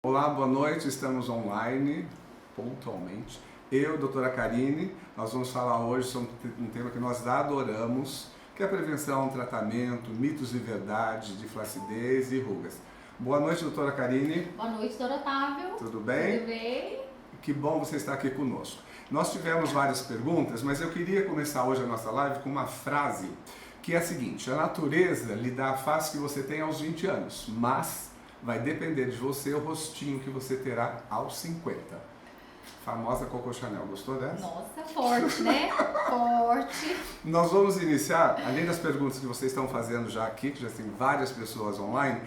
Olá, boa noite, estamos online, pontualmente. Eu, doutora Karine, nós vamos falar hoje sobre um tema que nós adoramos, que é a prevenção, tratamento, mitos e verdades de flacidez e rugas. Boa noite, doutora Karine. Boa noite, doutor Otávio. Tudo bem? Tudo bem? Que bom você estar aqui conosco. Nós tivemos várias perguntas, mas eu queria começar hoje a nossa live com uma frase que é a seguinte: a natureza lhe dá a face que você tem aos 20 anos, mas vai depender de você o rostinho que você terá aos 50. Famosa Coco Chanel, gostou dessa? Nossa, forte, né? Forte. Nós vamos iniciar, além das perguntas que vocês estão fazendo já aqui, que já tem várias pessoas online,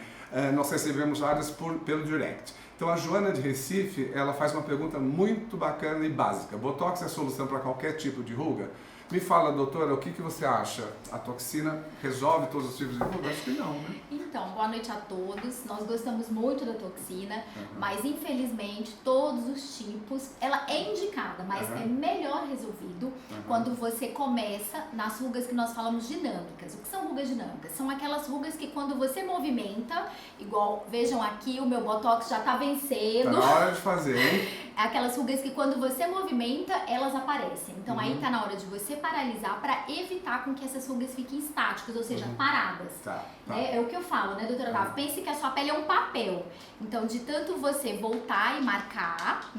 nós recebemos várias pelo direct. Então a Joana de Recife, ela faz uma pergunta muito bacana e básica. Botox é a solução para qualquer tipo de ruga? Me fala, doutora, o que você acha? A toxina resolve todos os tipos de ruga? Acho que não, né? Então, boa noite a todos. Nós gostamos muito da toxina, mas infelizmente todos os tipos, ela é indicada, mas é melhor resolvido quando você começa nas rugas que nós falamos dinâmicas. O que são rugas dinâmicas? São aquelas rugas que quando você movimenta, igual, vejam aqui, o meu botox já tá vencendo. Tá na hora de fazer, hein? Aquelas rugas que quando você movimenta, elas aparecem. Então aí tá na hora de você paralisar para evitar com que essas rugas fiquem estáticas, ou seja, paradas. Tá. É o que eu falo, né, doutora Otávio? Pense que a sua pele é um papel. Então, de tanto você voltar e marcar,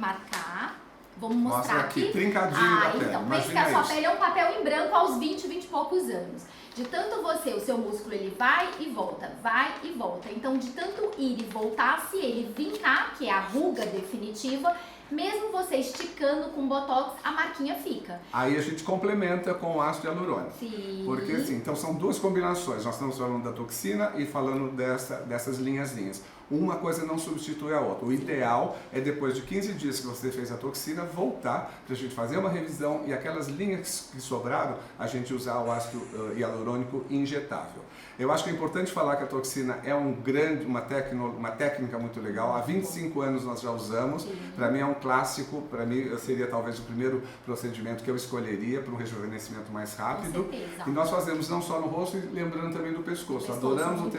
vamos mostrar Mostra aqui, aqui. trincadinho da pele. Então, pense que Imagina a sua isso. pele é um papel em branco aos 20 e poucos anos. De tanto você, o seu músculo, ele vai e volta, vai e volta. Então, de tanto ir e voltar, se ele vincar, que é a ruga definitiva, mesmo você esticando com botox, a marquinha fica. Aí a gente complementa com o ácido hialurônico. Sim. Porque assim, então são duas combinações. Nós estamos falando da toxina e falando dessas linhazinhas. Uma coisa não substitui a outra. O ideal é depois de 15 dias que você fez a toxina, voltar para a gente fazer uma revisão e aquelas linhas que sobraram, a gente usar o ácido hialurônico injetável. Eu acho que é importante falar que a toxina é uma técnica muito legal. Há 25 anos nós já usamos. Para mim é um clássico. Para mim seria talvez o primeiro procedimento que eu escolheria para um rejuvenescimento mais rápido. Com E nós fazemos não só no rosto, lembrando também do pescoço. Adoramos o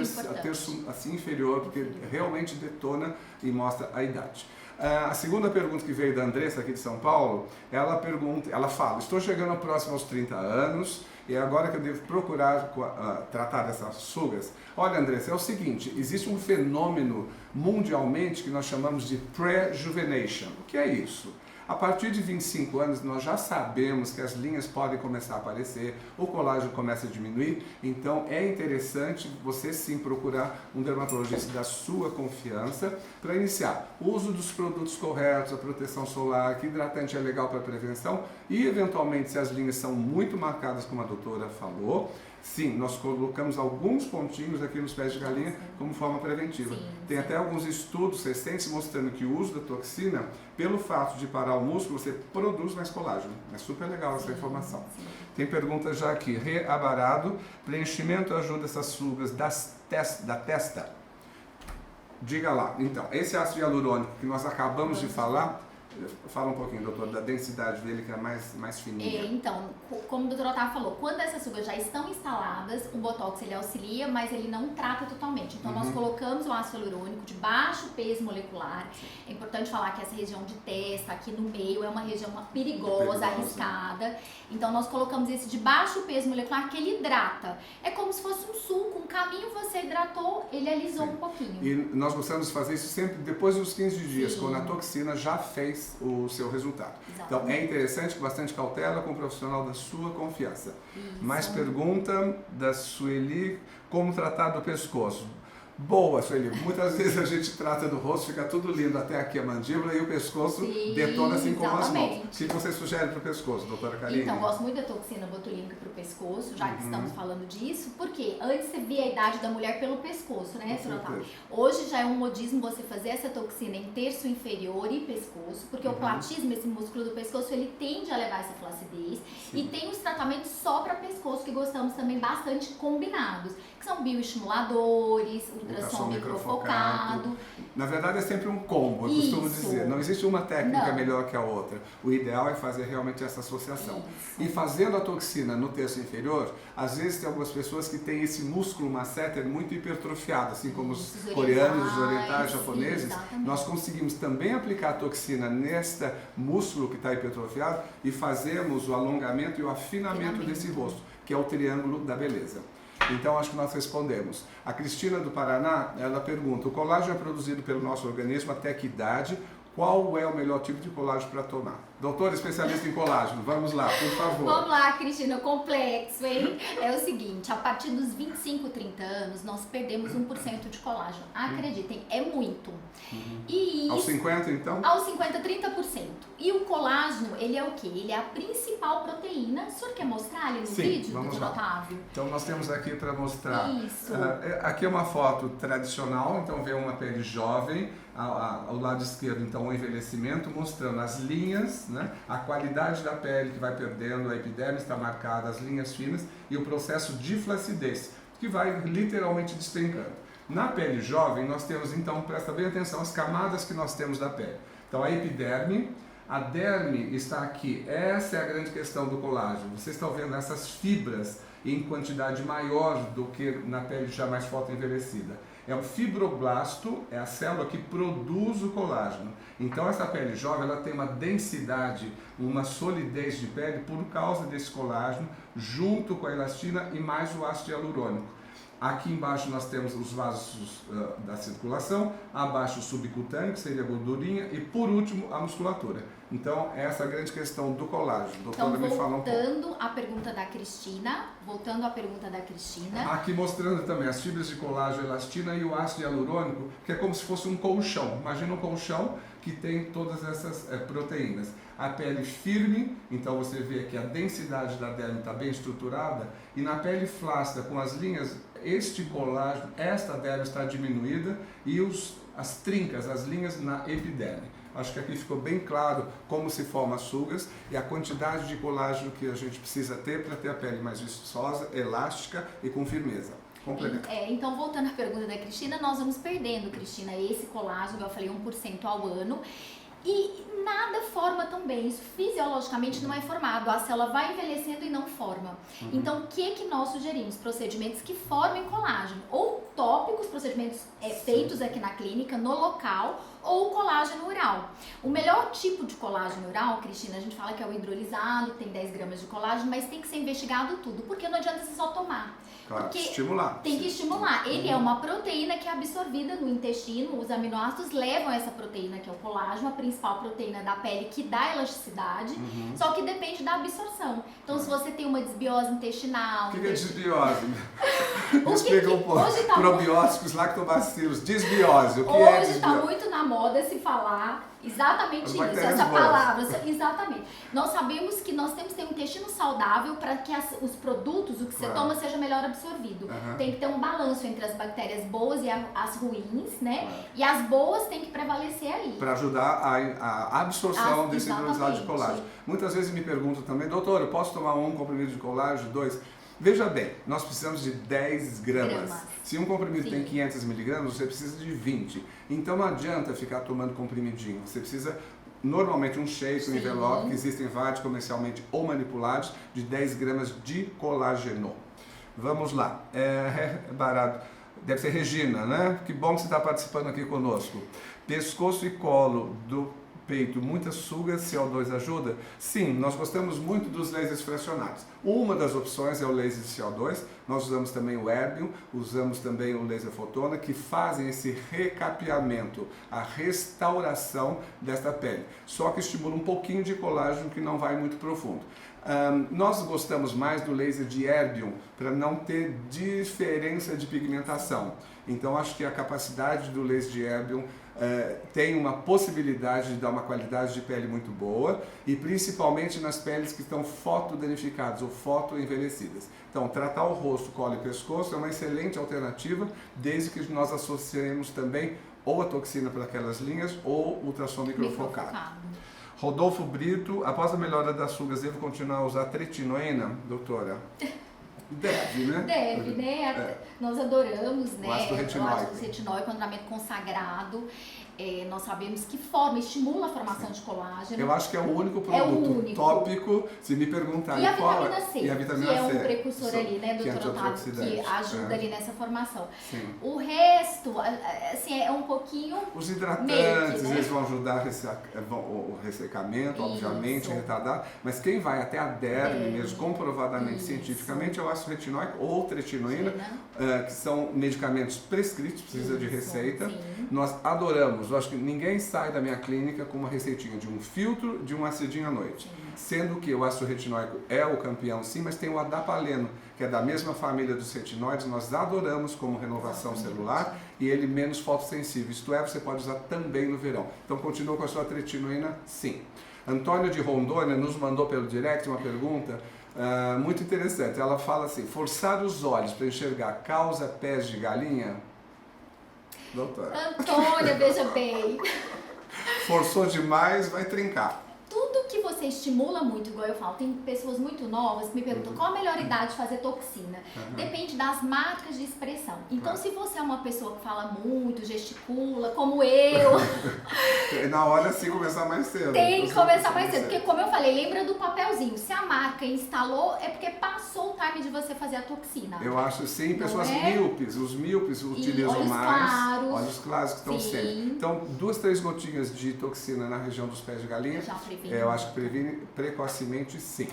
terço assim inferior, porque realmente detona e mostra a idade. A segunda pergunta que veio da Andressa aqui de São Paulo, ela fala: estou chegando próximo aos 30 anos e é agora que eu devo procurar tratar dessas rugas. Olha, Andressa, é o seguinte: existe um fenômeno mundialmente que nós chamamos de prejuvenation. O que é isso? A partir de 25 anos, nós já sabemos que as linhas podem começar a aparecer, o colágeno começa a diminuir, então é interessante você sim procurar um dermatologista da sua confiança para iniciar o uso dos produtos corretos, a proteção solar, que hidratante é legal para prevenção e, eventualmente, se as linhas são muito marcadas, como a doutora falou, sim, nós colocamos alguns pontinhos aqui nos pés de galinha como forma preventiva. Tem até alguns estudos recentes mostrando que o uso da toxina, pelo fato de parar o músculo, você produz mais colágeno. É super legal essa informação. Tem pergunta já aqui. Reabarado, preenchimento ajuda essas rugas da testa? Diga lá. Então, esse ácido hialurônico que nós acabamos de falar, fala um pouquinho, doutor, da densidade dele, que é mais fininha. Então, como o doutor Otávio falou, quando essas rugas já estão instaladas, o botox ele auxilia, mas ele não trata totalmente. Então, nós colocamos o ácido hialurônico de baixo peso molecular. É importante falar que essa região de testa, aqui no meio, é uma região perigosa, arriscada. Então, nós colocamos esse de baixo peso molecular, que ele hidrata. É como se fosse um suco, um caminho você hidratou, ele alisou um pouquinho. E nós gostamos de fazer isso sempre depois dos 15 dias, quando a toxina já fez o seu resultado. Exatamente. Então é interessante, com bastante cautela, com um profissional da sua confiança. Isso. Mais pergunta da Sueli: como tratar do pescoço? Boa, Sueli. Muitas vezes a gente trata do rosto, fica tudo lindo até aqui a mandíbula e o pescoço detona assim como as mãos. O que você sugere para o pescoço, doutora Karine? Então, gosto muito da toxina botulínica para o pescoço, já que estamos falando disso, porque antes você via a idade da mulher pelo pescoço, né, senhora Otávio? Hoje já é um modismo você fazer essa toxina em terço inferior e pescoço, porque o platismo, esse músculo do pescoço, ele tende a levar essa flacidez. E tem os tratamentos só para pescoço, que gostamos também bastante combinados, que são bioestimuladores, ultrassom microfocado. Na verdade é sempre um combo, eu costumo dizer. Não existe uma técnica melhor que a outra. O ideal é fazer realmente essa associação. Isso. E fazendo a toxina no terço inferior, às vezes tem algumas pessoas que têm esse músculo masseter muito hipertrofiado, assim como os coreanos, os orientais, japoneses. Exatamente. Nós conseguimos também aplicar a toxina neste músculo que está hipertrofiado e fazemos o alongamento e o afinamento desse rosto, que é o triângulo da beleza. Então, acho que nós respondemos. A Cristina do Paraná, ela pergunta, o colágeno é produzido pelo nosso organismo até que idade? Qual é o melhor tipo de colágeno para tomar? Doutora especialista em colágeno, vamos lá, por favor. Vamos lá, Cristina, complexo, hein? É o seguinte, a partir dos 25, 30 anos, nós perdemos 1% de colágeno. Acreditem, é muito. E aos 50, então? Aos 50, 30%. E o colágeno, ele é o quê? Ele é a principal proteína. O senhor quer mostrar ali no vídeo, doutor Otávio? Então, nós temos aqui para mostrar. Isso. Aqui é uma foto tradicional, então vê uma pele jovem. Ao lado esquerdo, então, o envelhecimento, mostrando as linhas, né? A qualidade da pele que vai perdendo, a epiderme está marcada, as linhas finas e o processo de flacidez, que vai literalmente despencando. Na pele jovem, nós temos, então, presta bem atenção, as camadas que nós temos da pele. Então, a epiderme, a derme está aqui, essa é a grande questão do colágeno. Vocês estão vendo essas fibras em quantidade maior do que na pele já mais fotoenvelhecida. É o fibroblasto, é a célula que produz o colágeno. Então essa pele jovem ela tem uma densidade, uma solidez de pele por causa desse colágeno, junto com a elastina e mais o ácido hialurônico. Aqui embaixo nós temos os vasos da circulação, abaixo o subcutâneo, que seria a gordurinha, e por último a musculatura. Então, essa é a grande questão do colágeno. Doutora, me fala um pouco. Voltando à pergunta da Cristina. Aqui mostrando também as fibras de colágeno, elastina e o ácido hialurônico, que é como se fosse um colchão. Imagina um colchão que tem todas essas proteínas. A pele firme, então você vê que a densidade da derme está bem estruturada, e na pele flácida, com as linhas, este colágeno, esta derme está diminuída, e as trincas, as linhas na epiderme. Acho que aqui ficou bem claro como se formam as rugas e a quantidade de colágeno que a gente precisa ter para ter a pele mais viçosa, elástica e com firmeza. Complemento. Então, voltando à pergunta da Cristina, nós vamos perdendo, Cristina, esse colágeno, eu falei 1% ao ano. E nada forma também, isso fisiologicamente não é formado, a célula vai envelhecendo e não forma. Então, o que nós sugerimos? Procedimentos que formem colágeno, ou tópicos, procedimentos feitos aqui na clínica, no local, ou colágeno oral. O melhor tipo de colágeno oral, Cristina, a gente fala que é o hidrolisado, tem 10 gramas de colágeno, mas tem que ser investigado tudo, porque não adianta você só tomar. Claro, porque estimular. Tem que estimular. Ele é uma proteína que é absorvida no intestino, os aminoácidos levam essa proteína, que é o colágeno, a principal proteína da pele que dá elasticidade, só que depende da absorção. Então, se você tem uma desbiose intestinal... O que é desbiose? Me explica um pouco. Probióticos, lactobacilos, desbiose. O que é desbiose? Hoje está muito na moda se falar exatamente isso, essa palavra. Exatamente. Nós sabemos que nós temos que ter um intestino saudável para que os produtos, o que você toma, seja melhor absorvido. Tem que ter um balanço entre as bactérias boas e as ruins, né? E as boas têm que prevalecer aí. Para ajudar a absorção desse hidrolisado de colágeno. Muitas vezes me perguntam também, doutor, eu posso tomar um comprimido de colágeno, 2? Veja bem, nós precisamos de 10 gramas. Se um comprimido tem 500 miligramas, você precisa de 20. Então não adianta ficar tomando comprimidinho. Você precisa, normalmente, um shake, um envelope, que existem vários comercialmente ou manipulados, de 10 gramas de colágeno. Vamos lá. É barato. Deve ser Regina, né? Que bom que você está participando aqui conosco. Pescoço e colo do peito, muitas sugas, CO2 ajuda? Sim, nós gostamos muito dos lasers fracionados. Uma das opções é o laser de CO2, nós usamos também o Erbium, usamos também o laser fotona, que fazem esse recapeamento, a restauração desta pele. Só que estimula um pouquinho de colágeno que não vai muito profundo. Nós gostamos mais do laser de Erbium para não ter diferença de pigmentação. Então acho que a capacidade do laser de Erbium tem uma possibilidade de dar uma qualidade de pele muito boa e principalmente nas peles que estão fotodanificadas ou fotoenvelhecidas. Então tratar o rosto, colo e pescoço é uma excelente alternativa desde que nós associemos também ou a toxina para aquelas linhas ou ultrassom microfocado. Rodolfo Brito, após a melhora das rugas, devo continuar a usar tretinoína, doutora? Deve, né? Deve, né? Nós adoramos, né? O ácido retinóico. O ácido retinóico é um tratamento consagrado. Nós sabemos que estimula a formação de colágeno. Eu acho que é o único produto tópico, se me perguntarem qual é. E a vitamina C, que é um precursor ali, né, que doutor Otávio, que ajuda ali nessa formação. Sim. O resto, assim, é um pouquinho... Os hidratantes, né? eles vão ajudar o ressecamento, obviamente, retardar, mas quem vai até a derme mesmo, comprovadamente, cientificamente, é o ácido retinóico ou tretinoína, que são medicamentos prescritos, precisa de receita. Sim. Nós adoramos. Eu acho que ninguém sai da minha clínica com uma receitinha de um filtro de um acidinho à noite. Sendo que o ácido retinóico é o campeão, sim, mas tem o adapaleno, que é da mesma família dos retinoides, nós adoramos como renovação celular e ele menos fotossensível. Isto é, você pode usar também no verão. Então, continua com a sua tretinoína, sim. Antônia de Rondônia nos mandou pelo direct uma pergunta muito interessante. Ela fala assim, forçar os olhos para enxergar causa pés de galinha? Doutora. Antônia, veja bem. Forçou demais, vai trincar. Tudo que você estimula muito, igual eu falo, tem pessoas muito novas que me perguntam qual a melhor idade de fazer toxina. Depende das marcas de expressão. Então, se você é uma pessoa que fala muito, gesticula, como eu... Na hora, sim, começar mais cedo. Tem que começar mais cedo, porque como eu falei, lembra do papelzinho. Se a marca instalou, é porque passou o time de você fazer a toxina. Eu acho, sim, pessoas míopes. Os míopes utilizam olhos mais. Claros. Olhos claros que estão Sim. sempre. Então, 2, 3 gotinhas de toxina na região dos pés de galinha. Já previne. Eu acho que previne precocemente, sim.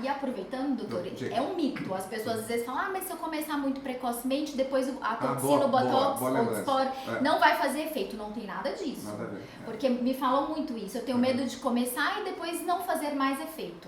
E aproveitando, doutor, é um mito. As pessoas às vezes falam, mas se eu começar muito precocemente, depois a toxina, o botox, o spore, não vai fazer efeito. Não tem nada disso. Nada a ver. Porque me falam muito isso. Eu tenho medo de começar e depois não fazer mais efeito.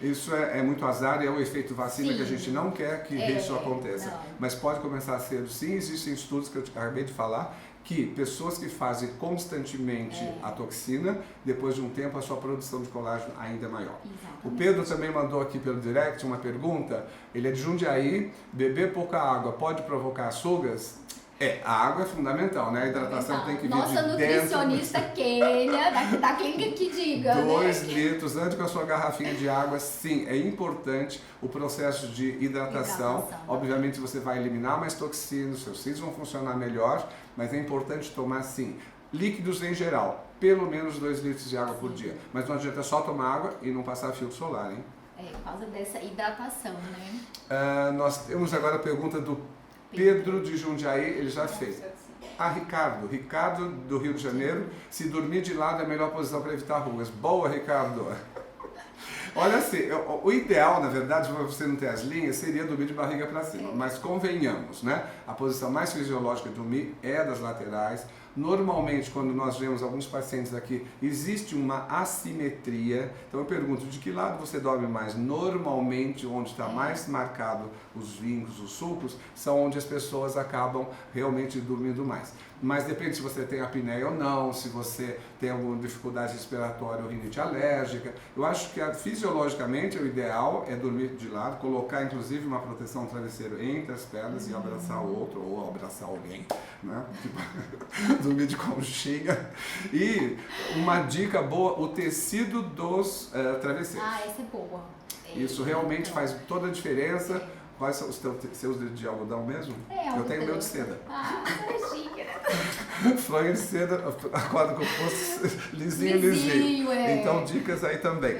Isso é muito azar e é o efeito vacina que a gente não quer que isso aconteça. Não. Mas pode começar cedo, sim. Existem estudos que eu acabei de falar, que pessoas que fazem constantemente a toxina, depois de um tempo a sua produção de colágeno ainda é maior. Exatamente. O Pedro também mandou aqui pelo direct uma pergunta, ele é de Jundiaí, beber pouca água pode provocar açúcares? A água é fundamental, né? A hidratação tem que vir de dentro. Nossa nutricionista Kênia, da clínica que diga, 2 litros, ande com a sua garrafinha de água, sim, é importante o processo de hidratação. Obviamente você vai eliminar mais toxinas, seus cílios vão funcionar melhor, mas é importante tomar, sim, líquidos em geral, pelo menos 2 litros de água por dia. Mas não adianta só tomar água e não passar filtro solar, hein? Por causa dessa hidratação, né? Nós temos agora a pergunta do Pedro de Jundiaí, ele já fez. Ricardo do Rio de Janeiro, se dormir de lado é a melhor posição para evitar rugas. Boa, Ricardo! Olha assim, o ideal, na verdade, para você não ter as linhas, seria dormir de barriga para cima. Mas convenhamos, né? A posição mais fisiológica de dormir é das laterais. Normalmente, quando nós vemos alguns pacientes aqui, existe uma assimetria. Então eu pergunto, de que lado você dorme mais? Normalmente, onde está mais marcado os vincos, os sulcos, são onde as pessoas acabam realmente dormindo mais. Mas depende se você tem apneia ou não, se você tem alguma dificuldade respiratória ou rinite alérgica. Eu acho que fisiologicamente o ideal é dormir de lado, colocar inclusive uma proteção travesseiro entre as pernas e abraçar o outro ou abraçar alguém, né? Dormir de conchinha. E uma dica boa, o tecido dos travesseiros. Essa é boa. Isso realmente faz toda a diferença. Quais são os seus dedos de algodão mesmo? Eu tenho meu de seda. Cerejinha, né? Fronha de seda, acorda com o posto lisinho. Então, dicas aí também.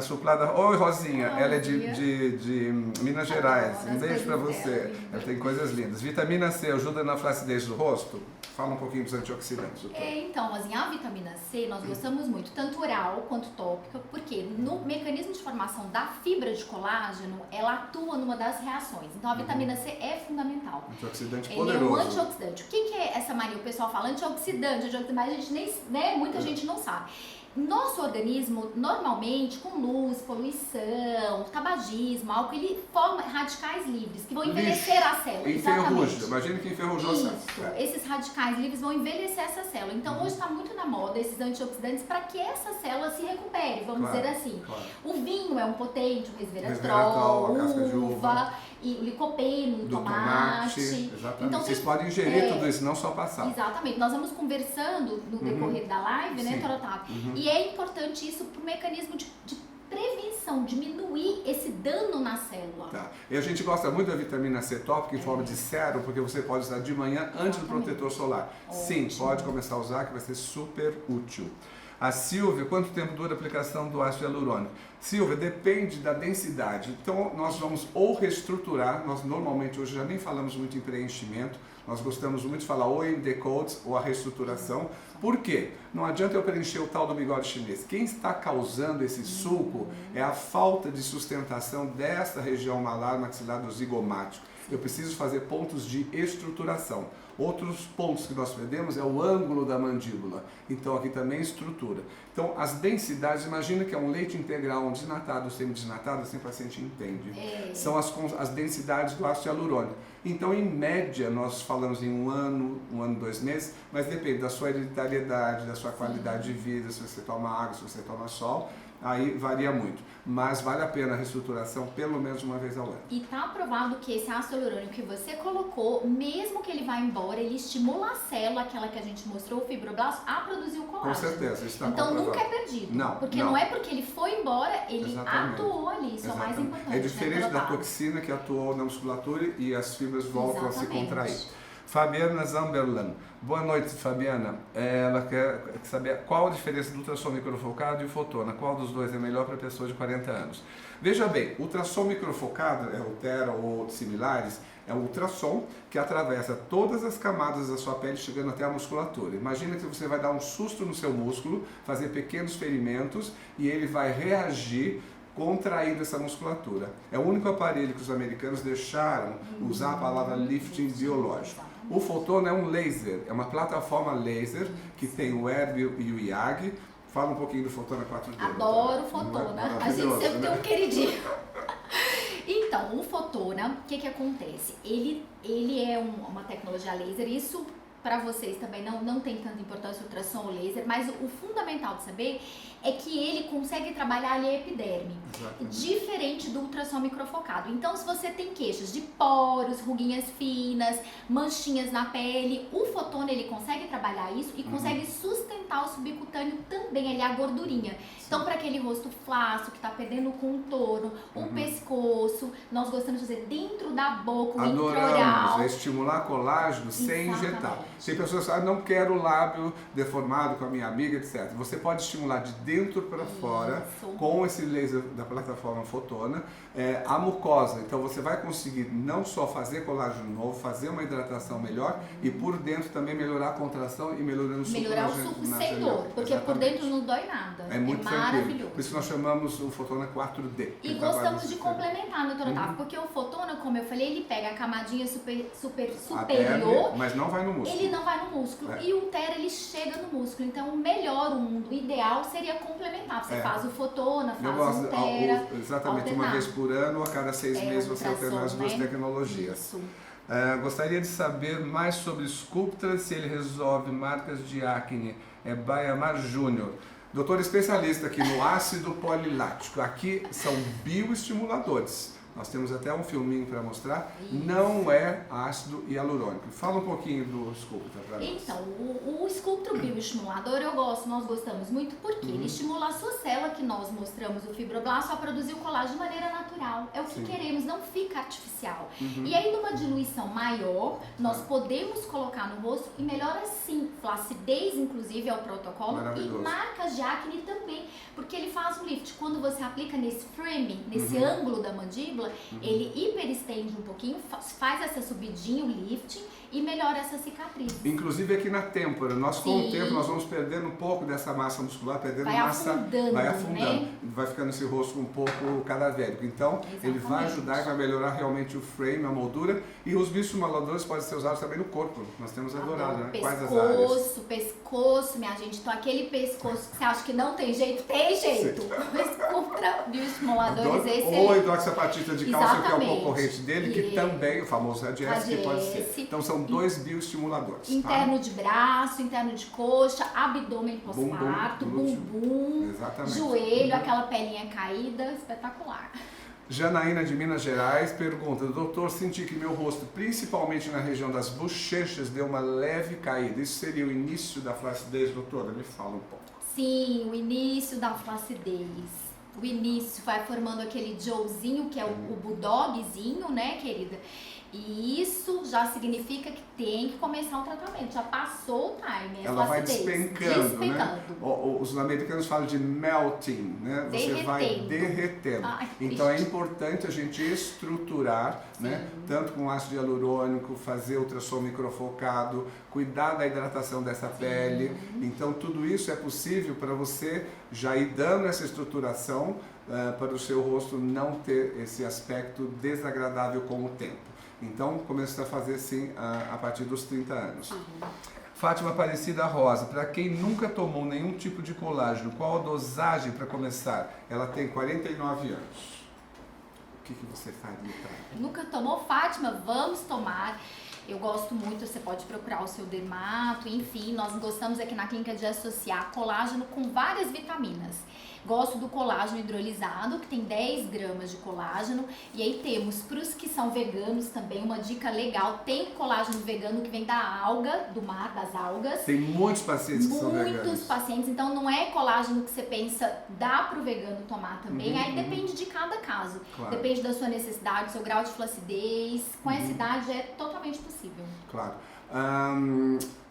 Suplada. Oi, Rosinha. Ela é de Minas Gerais. Um beijo pra você. Ela tem coisas lindas. Vitamina C ajuda na flacidez do rosto? Fala um pouquinho dos antioxidantes. Então, Rosinha, a vitamina C nós gostamos muito, tanto oral quanto tópica, porque no mecanismo de formação da fibra de colágeno, ela atua numa das reações. Então, a vitamina C é fundamental. Antioxidante poderoso. Ele é um antioxidante. O que é essa mania? O pessoal fala antioxidante, mas a gente nem, né, muita gente não sabe. Nosso organismo, normalmente, com luz, poluição, tabagismo, álcool, ele forma radicais livres que vão envelhecer a célula. Enferruja. Imagina que enferrujou a célula. Esses radicais livres vão envelhecer essa célula. Então, hoje está muito na moda esses antioxidantes para que essa célula se recupere, vamos dizer assim. O vinho é um potente, o resveratrol, a uva, e o licopeno, o tomate. Exatamente. Então, vocês podem ingerir tudo isso, não só passar. Exatamente. Nós vamos conversando no decorrer da live, né, Torotávio? E é importante isso para o mecanismo de prevenção, diminuir esse dano na célula. Tá. E a gente gosta muito da vitamina C tópica em forma de sérum, porque você pode usar de manhã antes do protetor solar. Sim, pode começar a usar, que vai ser super útil. A Silvia, quanto tempo dura a aplicação do ácido hialurônico? Silvia, depende da densidade. Então, nós vamos ou reestruturar, nós normalmente hoje já nem falamos muito em preenchimento, nós gostamos muito de falar ou em decoats ou a reestruturação. Por quê? Não adianta eu preencher o tal do bigode chinês. Quem está causando esse sulco é a falta de sustentação dessa região malar maxilar do zigomático. Eu preciso fazer pontos de estruturação. Outros pontos que nós perdemos é o ângulo da mandíbula. Então aqui também estrutura. Então as densidades, imagina que é um leite integral, um desnatado ou semi-desnatado, assim o paciente entende. São as densidades do ácido hialurônico. Então em média nós falamos em um ano, 2 meses, mas depende da sua hereditariedade, da sua qualidade de vida, se você toma água, se você toma sol. Aí varia muito, mas vale a pena a reestruturação pelo menos uma vez ao ano. E tá provado que esse ácido hialurônico que você colocou, mesmo que ele vá embora, ele estimula a célula, aquela que a gente mostrou, o fibroblasto, a produzir o colágeno. Com certeza, isso está Então comprovado. nunca é perdido. Não, porque não é porque ele foi embora, ele atuou ali, isso é o mais importante. É diferente da toxina que atuou na musculatura e as fibras voltam a se contrair. Fabiana Zamberlan. Boa noite, Fabiana. Ela quer saber qual a diferença do ultrassom microfocado e o fotona. Qual dos dois é melhor para pessoas de 40 anos? Veja bem, ultrassom microfocado, o Tera ou similares, é um ultrassom que atravessa todas as camadas da sua pele, chegando até a musculatura. Imagina que você vai dar um susto no seu músculo, fazer pequenos ferimentos e ele vai reagir contraindo essa musculatura. É o único aparelho que os americanos deixaram usar a palavra lifting biológico. O fotona é um laser, é uma plataforma laser que tem o Erbil e o IAG. Fala um pouquinho do fotona 4D. Adoro o fotona, a gente sempre tem um queridinho. Então, o fotona, o que acontece? Ele é uma tecnologia laser, isso para vocês também não tem tanta importância o ultrassom ou laser, mas o fundamental de saber é que ele consegue trabalhar ali a epiderme, diferente do ultrassom microfocado. Então, se você tem queixas de poros, ruguinhas finas, manchinhas na pele, o fotona ele consegue trabalhar isso e consegue sustentar o subcutâneo também, ali a gordurinha. Então, para aquele rosto flácido que está perdendo o contorno, o pescoço, nós gostamos de fazer dentro da boca, o intraoral. Estimular colágeno sem injetar. Tem pessoas que não quero o lábio deformado com a minha amiga, etc. Você pode estimular de dentro para fora com esse laser da plataforma fotona a mucosa. Então você vai conseguir não só fazer colágeno novo, fazer uma hidratação melhor e por dentro também melhorar a contração e melhorar o suco sem dor, porque por dentro não dói nada. É muito maravilhoso. Por isso nós chamamos o fotona 4D. E gostamos de complementar, doutor Otávio, porque o fotona, como eu falei, ele pega a camadinha superior, pele, mas não vai no músculo. Ele não vai no músculo. E o Tera, ele chega no músculo. Então, o melhor, o ideal seria complementar. Você faz o fotona, faz o Tera. Exatamente, uma vez por ano ou a cada 6 meses você alternar as duas tecnologias. Isso. Gostaria de saber mais sobre Sculptra, se ele resolve marcas de acne. É Baiamar Júnior. Doutor especialista aqui no ácido polilático. Aqui são bioestimuladores. Nós temos até um filminho para mostrar. Isso. Não é ácido hialurônico. Fala um pouquinho do Sculptra para nós. Então, o Sculptra bioestimulador nós gostamos muito porque ele estimula a sua célula, que nós mostramos o fibroblasto, a produzir o colágeno de maneira natural. É o que queremos, não fica artificial. E aí, numa diluição maior, nós podemos colocar no rosto e melhora sim. Flacidez, inclusive, é o protocolo. E marcas de acne também, porque ele faz um lift. Quando você aplica nesse framing, nesse ângulo da mandíbula, ele hiperestende um pouquinho, faz essa subidinha, o lifting, e melhora essa cicatriz. Inclusive aqui na têmpora, com o tempo nós vamos perdendo um pouco dessa massa muscular, vai afundando, vai ficando esse rosto um pouco cadavérico. Então, ele vai ajudar e vai melhorar realmente o frame, a moldura, e os bioestimuladores podem ser usados também no corpo. Nós temos adorado, né? Quais as áreas? Pescoço, minha gente. Então, aquele pescoço que você acha que não tem jeito, tem jeito. Contra bioestimuladores, esse ou a hidroxiapatita de cálcio, que é o concorrente dele, que também, o famoso Radiesse, que pode ser. Então, são 2 bioestimuladores. Interno de braço, interno de coxa, abdômen pós-parto, bumbum, joelho, aquela pelinha caída, espetacular. Janaína de Minas Gerais pergunta: doutor, senti que meu rosto, principalmente na região das bochechas, deu uma leve caída. Isso seria o início da flacidez, doutora? Me fala um pouco. Sim, o início da flacidez. o início, vai formando aquele Joezinho, que é o bulldogzinho, né, querida? E isso já significa que tem que começar o tratamento. Já passou o time. Ela vai despencando, né? Os americanos falam de melting, né? Você vai derretendo. Então é importante a gente estruturar, né? Tanto com ácido hialurônico, fazer ultrassom microfocado, cuidar da hidratação dessa pele. Então tudo isso é possível para você já ir dando essa estruturação para o seu rosto não ter esse aspecto desagradável com o tempo. Então, começa a fazer sim a partir dos 30 anos. Fátima Aparecida Rosa, para quem nunca tomou nenhum tipo de colágeno, qual a dosagem para começar? Ela tem 49 anos. O que você faria para ela? Nunca tomou, Fátima? Vamos tomar. Eu gosto muito, você pode procurar o seu dermato, enfim, nós gostamos aqui na clínica de associar colágeno com várias vitaminas. Gosto do colágeno hidrolisado, que tem 10 gramas de colágeno. E aí temos, para os que são veganos também, uma dica legal. Tem colágeno vegano que vem da alga, do mar, das algas. Tem muitos pacientes que são veganos. Muitos pacientes. Então não é colágeno que você pensa, dá para o vegano tomar também. Aí depende de cada caso. Claro. Depende da sua necessidade, do seu grau de flacidez. Com essa idade é totalmente possível. Claro.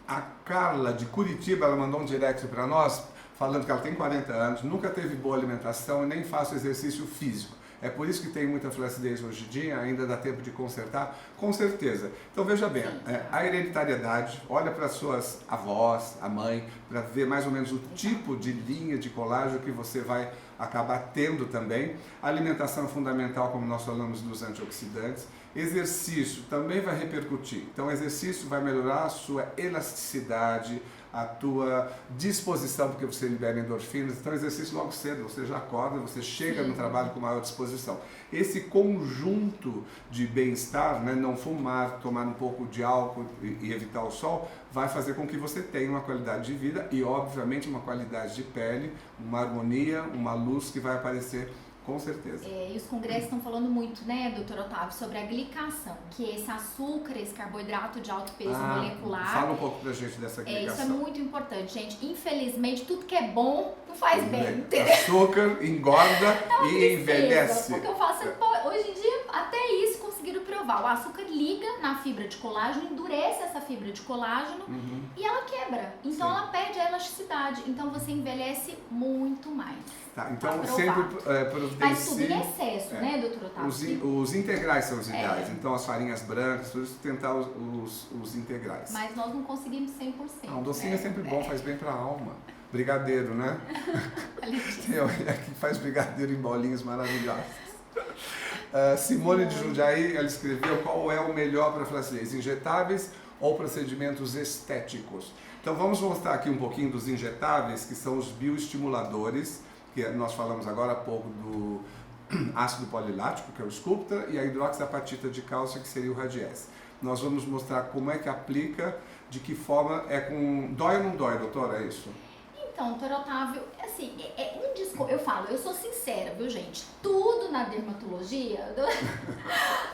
A Carla de Curitiba, ela mandou um direct para nós, falando que ela tem 40 anos, nunca teve boa alimentação e nem faz exercício físico. É por isso que tem muita flacidez hoje em dia, ainda dá tempo de consertar? Com certeza. Então veja bem, a hereditariedade, olha para suas avós, a mãe, para ver mais ou menos o tipo de linha de colágeno que você vai acabar tendo também. A alimentação é fundamental, como nós falamos dos antioxidantes. Exercício também vai repercutir. Então o exercício vai melhorar a sua elasticidade, a tua disposição, porque você libera endorfinas. Então exercício logo cedo, você já acorda, você chega no trabalho com maior disposição. Esse conjunto de bem-estar, né, não fumar, tomar um pouco de álcool e evitar o sol, vai fazer com que você tenha uma qualidade de vida e obviamente uma qualidade de pele, uma harmonia, uma luz que vai aparecer com certeza. E os congressos estão falando muito, né, doutor Otávio, sobre a glicação, que é esse açúcar, esse carboidrato de alto peso molecular. Fala um pouco pra gente dessa glicação. Isso é muito importante, gente. Infelizmente, tudo que é bom não faz bem. Açúcar engorda e envelhece. Porque eu faço, hoje em dia, até isso conseguiram provar. O açúcar liga na fibra de colágeno, endurece essa fibra de colágeno e ela quebra. Então ela perde a elasticidade. Então você envelhece muito mais. Tá, então sempre providencie... Mas tudo em excesso, né, doutor Otávio? Os integrais são os ideais, então as farinhas brancas, tudo isso, tentar os integrais. Mas nós não conseguimos 100%. Um docinho é sempre bom, faz bem para a alma. Brigadeiro, né? Tem alguém aqui que faz brigadeiro em bolinhas maravilhosas. Simone de Jundiaí, ela escreveu qual é o melhor para flacidez, injetáveis ou procedimentos estéticos. Então vamos mostrar aqui um pouquinho dos injetáveis, que são os bioestimuladores, que nós falamos agora há pouco do ácido polilático, que é o Sculptra, e a hidroxiapatita de cálcio, que seria o Radiesse. Nós vamos mostrar como é que aplica, de que forma, dói ou não dói, doutora, é isso? Então, doutor Otávio, assim, eu falo, eu sou sincera, viu, gente? Tudo na dermatologia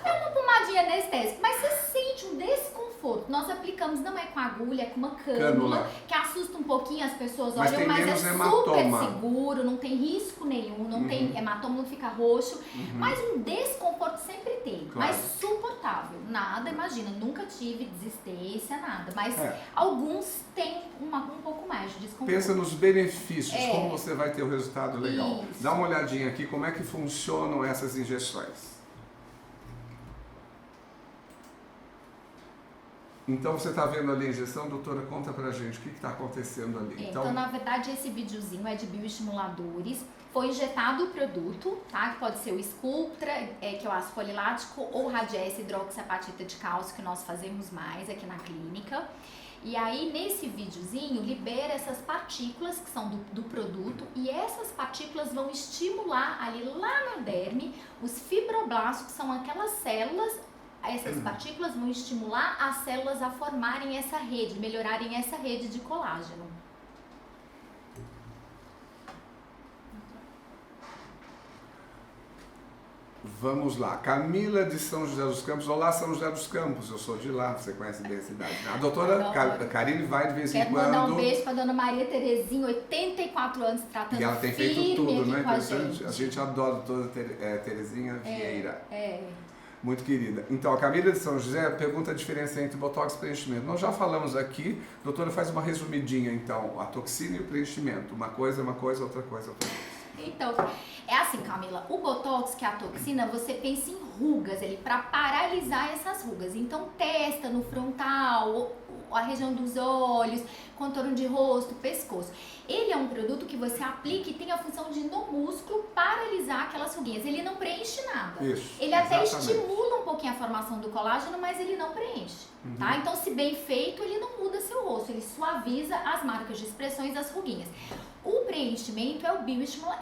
é uma pomadinha anestésica, mas você sente um desconforto. Nós aplicamos, não é com agulha, é com uma cânula, que assusta um pouquinho as pessoas, olham, mas é super seguro, não tem risco nenhum, não tem hematoma, não fica roxo, mas um desconforto sempre tem, mas suportável. Nada, imagina, nunca tive desistência, nada, mas alguns têm um pouco mais de desconforto. Pensa nos benefícios, como você vai ter o resultado legal. Isso. Dá uma olhadinha aqui, como é que funcionam essas injeções. Então você está vendo ali a injeção, doutora, conta pra gente o que está acontecendo ali. Então, na verdade, esse videozinho é de bioestimuladores. Foi injetado o produto, tá? Que pode ser o Sculptra, que é o ácido polilático, ou o Radiesse hidroxiapatita de cálcio, que nós fazemos mais aqui na clínica. E aí, nesse videozinho, libera essas partículas que são do produto, e essas partículas vão estimular ali lá na derme os fibroblastos, que são aquelas células. Essas partículas vão estimular as células a formarem essa rede, melhorarem essa rede de colágeno. Vamos lá, Camila de São José dos Campos. Olá, São José dos Campos, eu sou de lá, você conhece bem a cidade, né? A doutora Karine vai de vez em quando. Quero mandar um beijo para dona Maria Terezinha, 84 anos, tratando. E ela tem feito tudo, né? A gente adora a doutora Terezinha Vieira. Muito querida. Então, a Camila de São José pergunta a diferença entre botox e preenchimento. Nós já falamos aqui, doutora, faz uma resumidinha, então, a toxina e o preenchimento. Uma coisa, outra coisa, outra coisa. Então, é assim, Camila, o botox, que é a toxina, você pensa em rugas, ele para paralisar essas rugas. Então, testa no frontal, a região dos olhos, contorno de rosto, pescoço. Ele é um produto que você aplica e tem a função de, no músculo, paralisar aquelas ruguinhas. Ele não preenche nada. Isso, ele até estimula um pouquinho a formação do colágeno, mas ele não preenche. Tá? Então, se bem feito, ele não muda seu rosto, ele suaviza as marcas de expressões das ruguinhas. O preenchimento é o bioestimulador,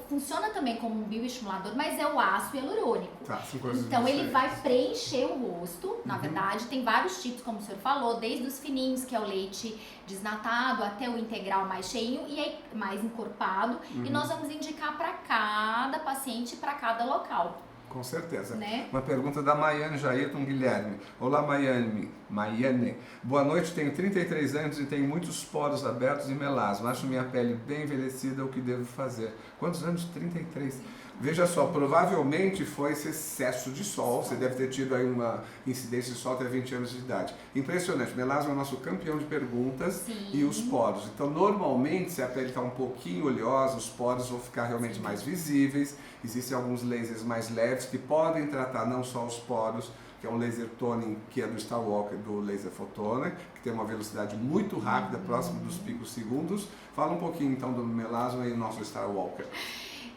funciona também como um bioestimulador, mas é o ácido hialurônico. Tá, então ele vai preencher o rosto, na verdade, tem vários tipos, como o senhor falou, desde os fininhos, que é o leite desnatado, até o integral mais cheinho e aí mais encorpado. E nós vamos indicar para cada paciente, para cada local. Com certeza. Né? Uma pergunta da Maiane Jairton Guilherme. Olá, Maiane. Boa noite, tenho 33 anos e tenho muitos poros abertos e melasma. Acho minha pele bem envelhecida, o que devo fazer? Quantos anos? 33. Veja só, provavelmente foi esse excesso de sol. Você deve ter tido aí uma incidência de sol até 20 anos de idade. Impressionante. Melasma é o nosso campeão de perguntas. Sim. E os poros. Então, normalmente, se a pele está um pouquinho oleosa, os poros vão ficar realmente mais visíveis. Existem alguns lasers mais leves que podem tratar não só os poros, que é um laser toning, que é do Starwalker, do Laser Photoner, que tem uma velocidade muito rápida, próximo dos picos segundos. Fala um pouquinho então do melasma e o nosso Starwalker.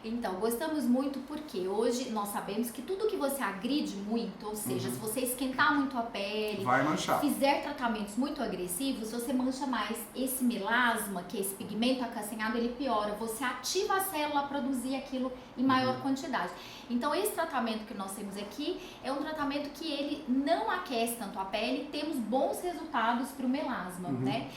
Então, gostamos muito porque hoje nós sabemos que tudo que você agride muito, ou seja, se você esquentar muito a pele, vai manchar. Fizer tratamentos muito agressivos, você mancha mais. Esse melasma, que é esse pigmento acastanhado, ele piora. Você ativa a célula a produzir aquilo em maior quantidade. Então, esse tratamento que nós temos aqui é um tratamento que ele não aquece tanto a pele, temos bons resultados para o melasma, né?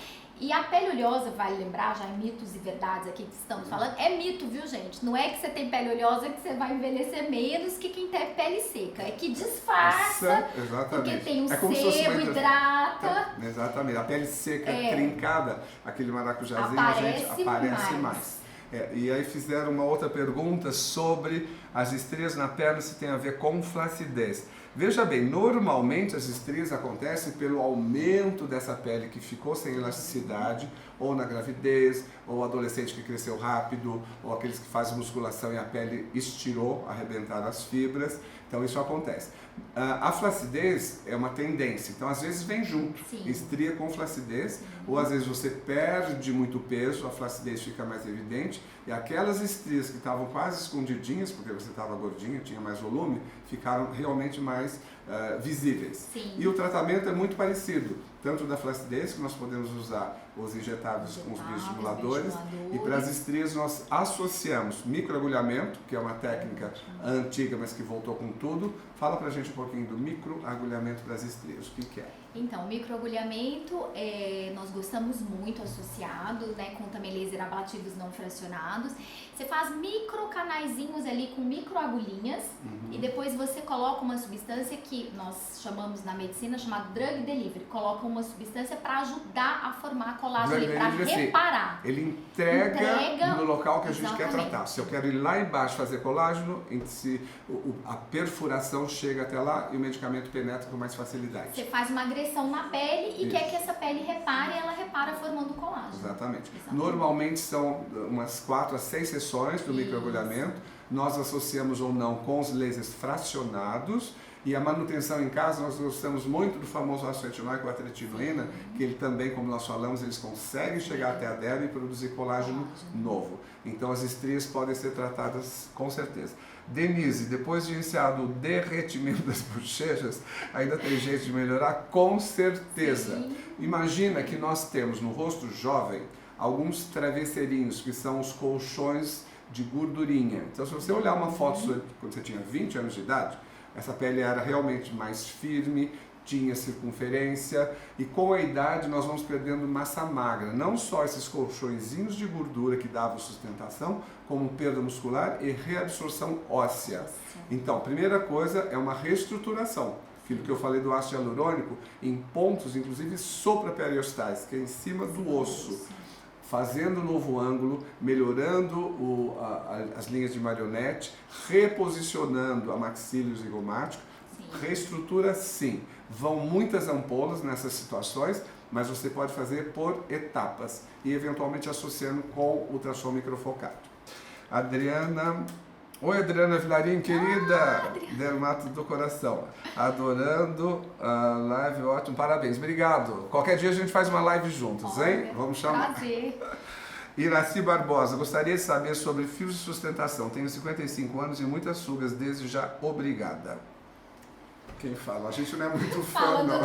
E a pele oleosa, vale lembrar, já é mitos e verdades aqui que estamos falando, é mito, viu, gente? Não é que você tem pele oleosa que você vai envelhecer menos que quem tem pele seca. É que disfarça, porque tem um sebo, hidrata. Exatamente. A pele seca, trincada, aquele maracujazinho, a gente aparece mais. E aí fizeram uma outra pergunta sobre as estrias na perna, se tem a ver com flacidez. Veja bem, normalmente as estrias acontecem pelo aumento dessa pele que ficou sem elasticidade, ou na gravidez, ou adolescente que cresceu rápido, ou aqueles que fazem musculação e a pele estirou, arrebentaram as fibras. Então isso acontece. A flacidez é uma tendência, então às vezes vem junto, estria com flacidez, ou às vezes você perde muito peso, a flacidez fica mais evidente, e aquelas estrias que estavam quase escondidinhas, porque você estava gordinha, tinha mais volume, ficaram realmente mais visíveis. E o tratamento é muito parecido, tanto da flacidez, que nós podemos usar os injetáveis com os bioestimuladores, e para as estrias nós associamos microagulhamento, que é uma técnica antiga, mas que voltou com tudo. Fala pra gente um pouquinho do microagulhamento para as estrias, o que é? Então, o microagulhamento nós gostamos muito associado, né, com também laser ablativos não fracionados. Você faz microcanaizinhos ali com microagulhinhas e depois você coloca uma substância que nós chamamos na medicina chamada drug delivery. Coloca uma substância para ajudar a formar colágeno, para reparar. Ele entrega no local que a gente quer tratar. Se eu quero ir lá embaixo fazer colágeno, a perfuração chega até lá e o medicamento penetra com mais facilidade. Você faz uma agressão na pele e quer que essa pele repare, e ela repara formando colágeno. Exatamente. Normalmente são umas 4 a 6 sessões do microagulhamento. Nós associamos ou não com os lasers fracionados. E a manutenção em casa, nós gostamos muito do famoso ácido retinóico, a tretinoína, que ele também, como nós falamos, eles conseguem chegar até a derme e produzir colágeno novo. Então as estrias podem ser tratadas com certeza. Denise, depois de iniciado o derretimento das bochechas, ainda tem jeito de melhorar? Com certeza. Imagina que nós temos no rosto jovem alguns travesseirinhos, que são os colchões de gordurinha. Então se você olhar uma foto sua quando você tinha 20 anos de idade, essa pele era realmente mais firme, tinha circunferência, e com a idade nós vamos perdendo massa magra, não só esses colchõezinhos de gordura que davam sustentação, como perda muscular e reabsorção óssea. Então, a primeira coisa é uma reestruturação, aquilo que eu falei do ácido hialurônico, em pontos, inclusive supraperiosteais, que é em cima do osso, fazendo novo ângulo, melhorando as linhas de marionete, reposicionando a maxila e o zigomático. Reestrutura sim, vão muitas ampolas nessas situações, mas você pode fazer por etapas e eventualmente associando com ultrassom microfocado. Adriana, oi Adriana Vilarim, querida, dermato do coração, adorando a live, ótimo, parabéns, obrigado. Qualquer dia a gente faz uma live juntos, hein? Vamos chamar. Prazer. Iraci Barbosa, gostaria de saber sobre fios de sustentação, tenho 55 anos e muitas rugas, desde já, obrigada. Quem fala? A gente não é muito fã, não.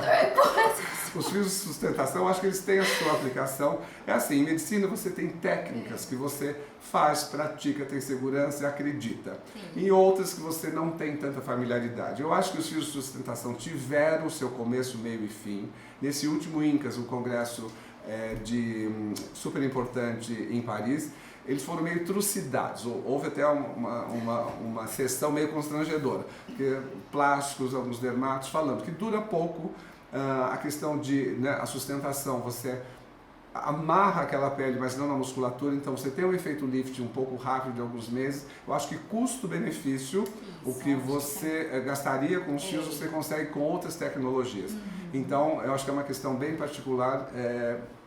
Os fios de sustentação, acho que eles têm a sua aplicação. É assim, em medicina você tem técnicas que você faz, pratica, tem segurança e acredita. Em outras que você não tem tanta familiaridade. Eu acho que os fios de sustentação tiveram o seu começo, meio e fim. Nesse último INCAS, o congresso super importante em Paris, eles foram meio trucidados, houve até uma sessão meio constrangedora, porque plásticos, alguns dermatos falando que dura pouco a questão de a sustentação, você amarra aquela pele, mas não na musculatura, então você tem um efeito lift um pouco rápido de alguns meses. Eu acho que custo-benefício, o que você gastaria com os fios, você consegue com outras tecnologias. Então, eu acho que é uma questão bem particular,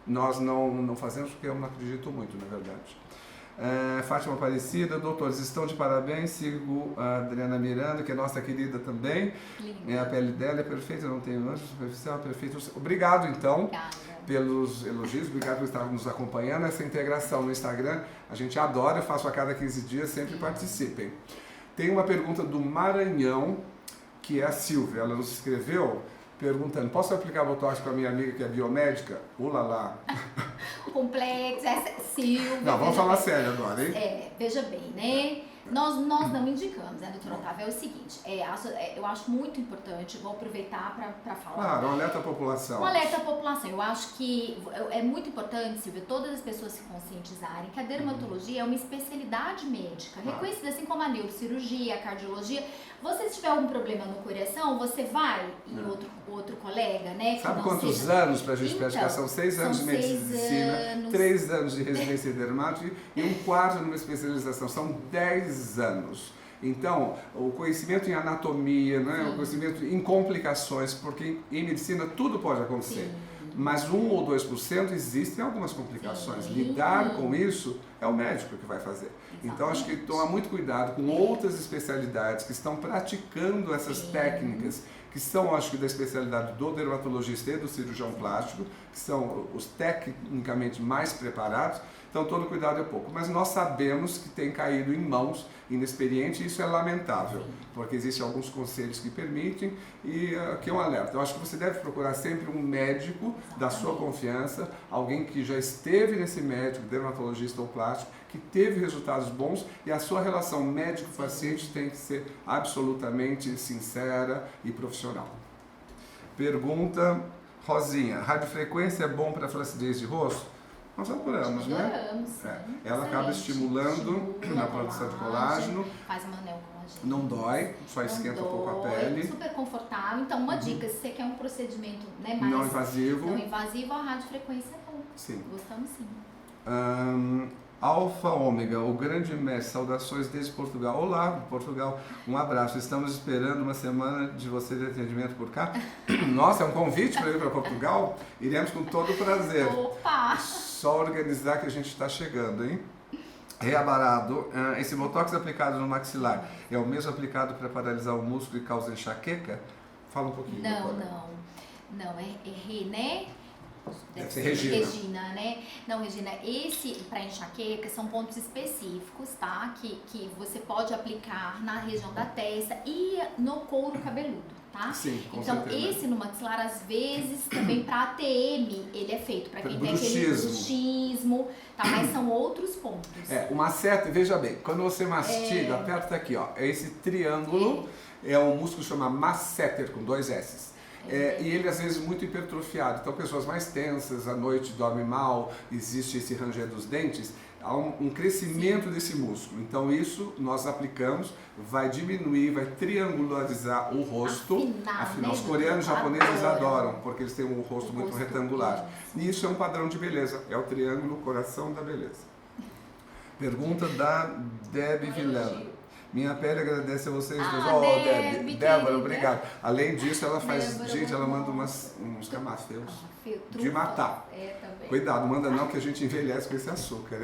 nós não fazemos porque eu não acredito muito, na verdade. Fátima Aparecida, doutores, estão de parabéns, sigo a Adriana Miranda, que é nossa querida também. A pele dela é perfeita, não tem mancha superficial, perfeito. Obrigado, então, pelos elogios, obrigado por estar nos acompanhando. Essa integração no Instagram, a gente adora, eu faço a cada 15 dias, sempre participem. Tem uma pergunta do Maranhão, que é a Silvia, ela nos escreveu perguntando, posso aplicar Botox para minha amiga que é biomédica? Ulalá! Complexo, Silvia. Não, vamos falar sério agora, hein? Veja bem, né? Nós não indicamos, né, doutora Otávio? É o seguinte, eu acho muito importante, vou aproveitar para falar. Claro, um alerta à população. Um alerta à população. Eu acho que é muito importante, Silvia, todas as pessoas se conscientizarem que a dermatologia é uma especialidade médica, reconhecida assim como a neurocirurgia, a cardiologia. Você, se tiver algum problema no coração, você vai em outro colega, né? Sabe quantos anos para a gente praticar? São 6 anos de medicina, 3 anos de residência em dermato e um quarto numa especialização. São 10 anos. Então, o conhecimento em anatomia, né? O conhecimento em complicações, porque em medicina tudo pode acontecer. Mas 1 ou 2% existem algumas complicações. Lidar com isso é o médico que vai fazer. Então, acho que tomar muito cuidado com outras especialidades que estão praticando essas técnicas, que são, acho que, da especialidade do dermatologista e do cirurgião plástico, que são os tecnicamente mais preparados. Então, todo cuidado é pouco. Mas nós sabemos que tem caído em mãos inexperientes e isso é lamentável, porque existem alguns conselhos que permitem e aqui é um alerta. Eu acho que você deve procurar sempre um médico da sua confiança, alguém que já esteve nesse médico, dermatologista ou plástico, que teve resultados bons e a sua relação médico-paciente tem que ser absolutamente sincera e profissional. Pergunta Rosinha, radiofrequência é bom para flacidez de rosto? Nós adoramos, né? Ela acaba estimulando na produção de colágeno. Faz uma neocolagênio. Não dói, só esquenta um pouco a pele. Super confortável. Então, uma dica, se você quer um procedimento mais não invasivo, a radiofrequência é bom. Sim. Gostamos sim. Alfa Ômega, o grande mestre, saudações desde Portugal. Olá, Portugal, um abraço. Estamos esperando uma semana de você de atendimento por cá. Nossa, é um convite para ir para Portugal? Iremos com todo o prazer. Opa! Só organizar que a gente está chegando, hein? Reabarado, esse botox aplicado no maxilar é o mesmo aplicado para paralisar o músculo e causa enxaqueca? Fala um pouquinho. Não, é René. Deve ser Regina, né? Não, Regina, esse para enxaqueca são pontos específicos, tá? Que você pode aplicar na região da testa e no couro cabeludo, tá? Sim, com então, certeza. esse no maxilar, às vezes, também para ATM, ele é feito para quem tem aquele bruxismo, tá? Mas são outros pontos. O masseter, veja bem, quando você mastiga, aperta aqui, ó, é esse triângulo, é um músculo chamado masseter, com 2 S's. E ele às vezes muito hipertrofiado. Então pessoas mais tensas, à noite dormem mal, existe esse ranger dos dentes, há um crescimento desse músculo. Então isso nós aplicamos, vai diminuir, vai triangularizar o rosto. Afinal, os coreanos e japoneses adoram, porque eles têm um rosto muito retangular. E isso é um padrão de beleza, é o triângulo coração da beleza. Pergunta da Debbie Villela. Minha pele agradece a vocês dois. Debbie, Débora, obrigado. Além disso, ela faz... Gente, ela manda uns camafeus de matar. Cuidado, manda não que a gente envelhece com esse açúcar.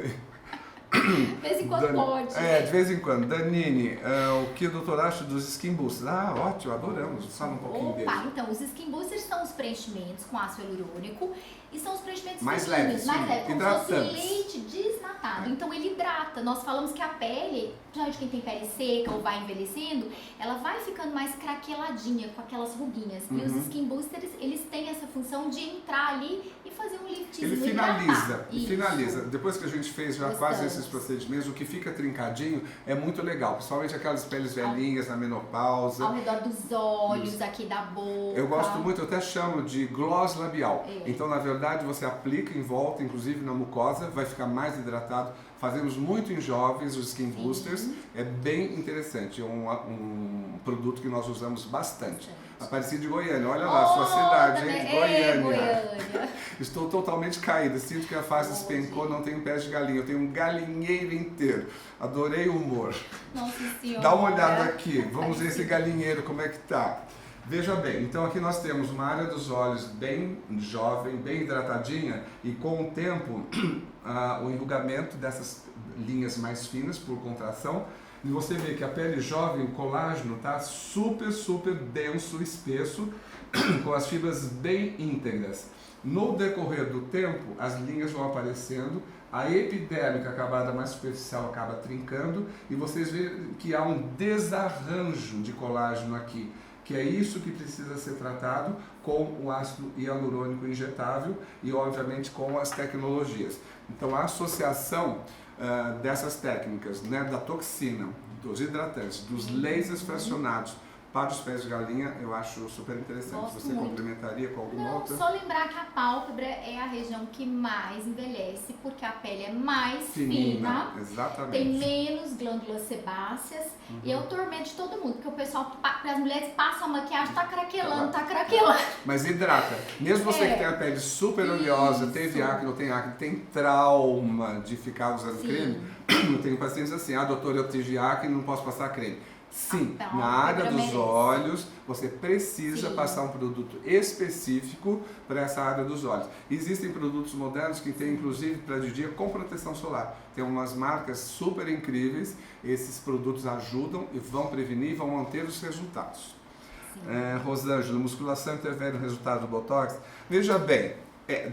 De vez em quando pode. De vez em quando. Danine, o que o doutor acha dos skin boosters? Ótimo, adoramos. Fala um pouquinho dele. Então, os skin boosters são os preenchimentos com ácido hialurônico e são os preenchimentos mais leves, como se fosse leite desnatado. Então, ele hidrata. Nós falamos que a pele, principalmente quem tem pele seca ou vai envelhecendo, ela vai ficando mais craqueladinha com aquelas ruguinhas. E os skin boosters, eles têm essa função de entrar ali e fazer um liftzinho. Ele finaliza. Depois que a gente fez já quase esses procedimentos, o que fica trincadinho é muito legal, principalmente aquelas peles velhinhas na menopausa. Ao redor dos olhos, aqui da boca. Eu gosto muito, eu até chamo de gloss labial. Então, na verdade, você aplica em volta, inclusive na mucosa, vai ficar mais hidratado. Fazemos muito em jovens os skin boosters, é bem interessante, é um produto que nós usamos bastante. Aparecida de Goiânia, olha lá, sua cidade, hein, de Goiânia. Estou totalmente caída, sinto que a face despencou, não tenho pés de galinha, eu tenho um galinheiro inteiro. Adorei o humor. Nossa Senhora. Dá uma olhada aqui, vamos ver esse galinheiro como é que tá. Veja bem, então aqui nós temos uma área dos olhos bem jovem, bem hidratadinha e com o tempo o enrugamento dessas linhas mais finas por contração. E você vê que a pele jovem, o colágeno está super denso, espesso, com as fibras bem íntegras. No decorrer do tempo, as linhas vão aparecendo, a epidérmica acabada mais superficial acaba trincando e vocês veem que há um desarranjo de colágeno aqui, que é isso que precisa ser tratado com o ácido hialurônico injetável e, obviamente, com as tecnologias. Então, a associação dessas técnicas, né, da toxina, dos hidratantes, dos lasers fracionados para os pés de galinha, eu acho super interessante. Gosto Você muito. Complementaria com alguma outra? Só lembrar que a pálpebra é a região que mais envelhece, porque a pele é mais Fininha, fina, exatamente. tem menos glândulas sebáceas, e é o tormento de todo mundo, porque o pessoal, as mulheres passam a maquiagem, tá craquelando. Mas hidrata. Mesmo você que tem a pele super oleosa, teve acne ou tem acne, tem trauma de ficar usando creme, eu tenho pacientes assim, doutora, eu tive acne, não posso passar creme. Sim, na área dos olhos, você precisa passar um produto específico para essa área dos olhos. Existem produtos modernos que tem inclusive para de dia com proteção solar. Tem umas marcas super incríveis, esses produtos ajudam e vão prevenir e vão manter os resultados. Rosângela, musculação interfere no resultado do Botox? Veja bem,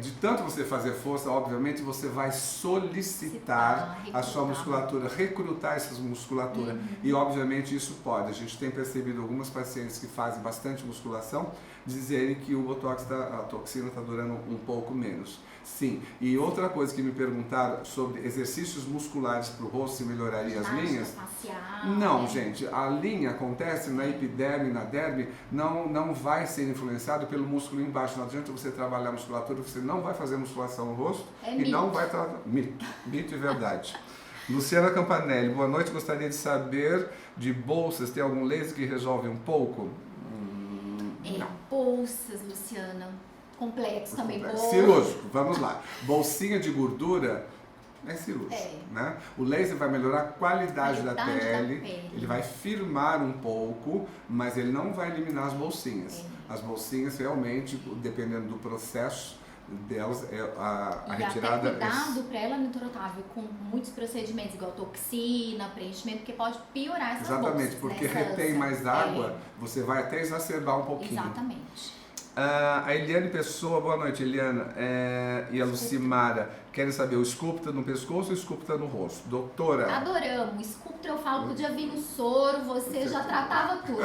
de tanto você fazer força, obviamente você vai solicitar a sua musculatura, recrutar essa musculatura. E obviamente isso pode. A gente tem percebido algumas pacientes que fazem bastante musculação dizerem que o Botox, a toxina está durando um pouco menos. Sim. E outra coisa que me perguntaram sobre exercícios musculares para o rosto, se melhoraria as linhas. Facial, não, gente. A linha acontece na epiderme, na derme, não vai ser influenciado pelo músculo embaixo. Não adianta você trabalhar a musculatura, você não vai fazer musculação no rosto e não vai tratar. Mito e verdade. Luciana Campanelli, boa noite. Gostaria de saber de bolsas, tem algum laser que resolve um pouco? Bolsas, Luciana. Complexo também. Cirúrgico, vamos lá. Bolsinha de gordura é cirúrgico, né? O laser vai melhorar a qualidade da pele, ele vai firmar um pouco, mas ele não vai eliminar as bolsinhas. As bolsinhas realmente, dependendo do processo delas, a retirada... E até cuidado para ela nitrotável com muitos procedimentos, igual toxina, preenchimento, porque pode piorar essas bolsas. Exatamente, porque retém mais água, você vai até exacerbar um pouquinho. Exatamente. A Eliane Pessoa, boa noite Eliana, e a Lucimara querem saber o Sculptra no pescoço ou o Sculptra no rosto? Doutora? Adoramos, Sculptra eu falo que eu já vi no soro, você já tratava tudo.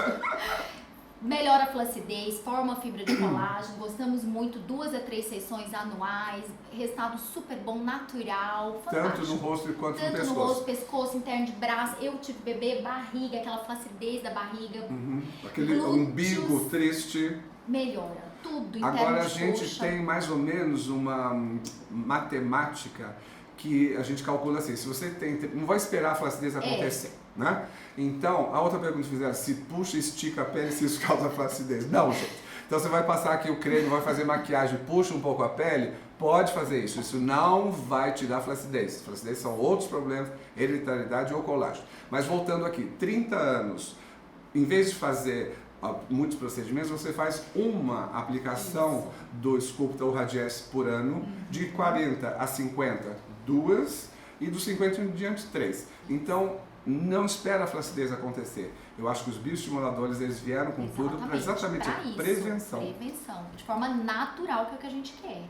Melhora a flacidez, forma a fibra de colágeno, gostamos muito, 2 a 3 sessões anuais, resultado super bom, natural, fantástico. Tanto no rosto quanto no pescoço. Tanto no rosto, pescoço, interno de braço, eu tive bebê, barriga, aquela flacidez da barriga. Aquele umbigo triste. Melhora, tudo, interno Agora a de gente coxa. tem mais ou menos uma matemática que a gente calcula assim, se você tem, não vai esperar a flacidez acontecer, né? Então, a outra pergunta que fizeram, se puxa e estica a pele, se isso causa flacidez. Não, gente. Então você vai passar aqui o creme, vai fazer maquiagem, puxa um pouco a pele, pode fazer isso. Isso não vai tirar flacidez. Flacidez são outros problemas, hereditariedade ou colágeno. Mas voltando aqui, 30 anos, em vez de fazer muitos procedimentos, você faz uma aplicação do Sculpta ou Radiesse por ano, de 40 a 50, 2, e dos 50 em diante, 3. Então, não espera a flacidez acontecer. Eu acho que os bioestimuladores, eles vieram com tudo para exatamente a prevenção. Prevenção, de forma natural, que é o que a gente quer.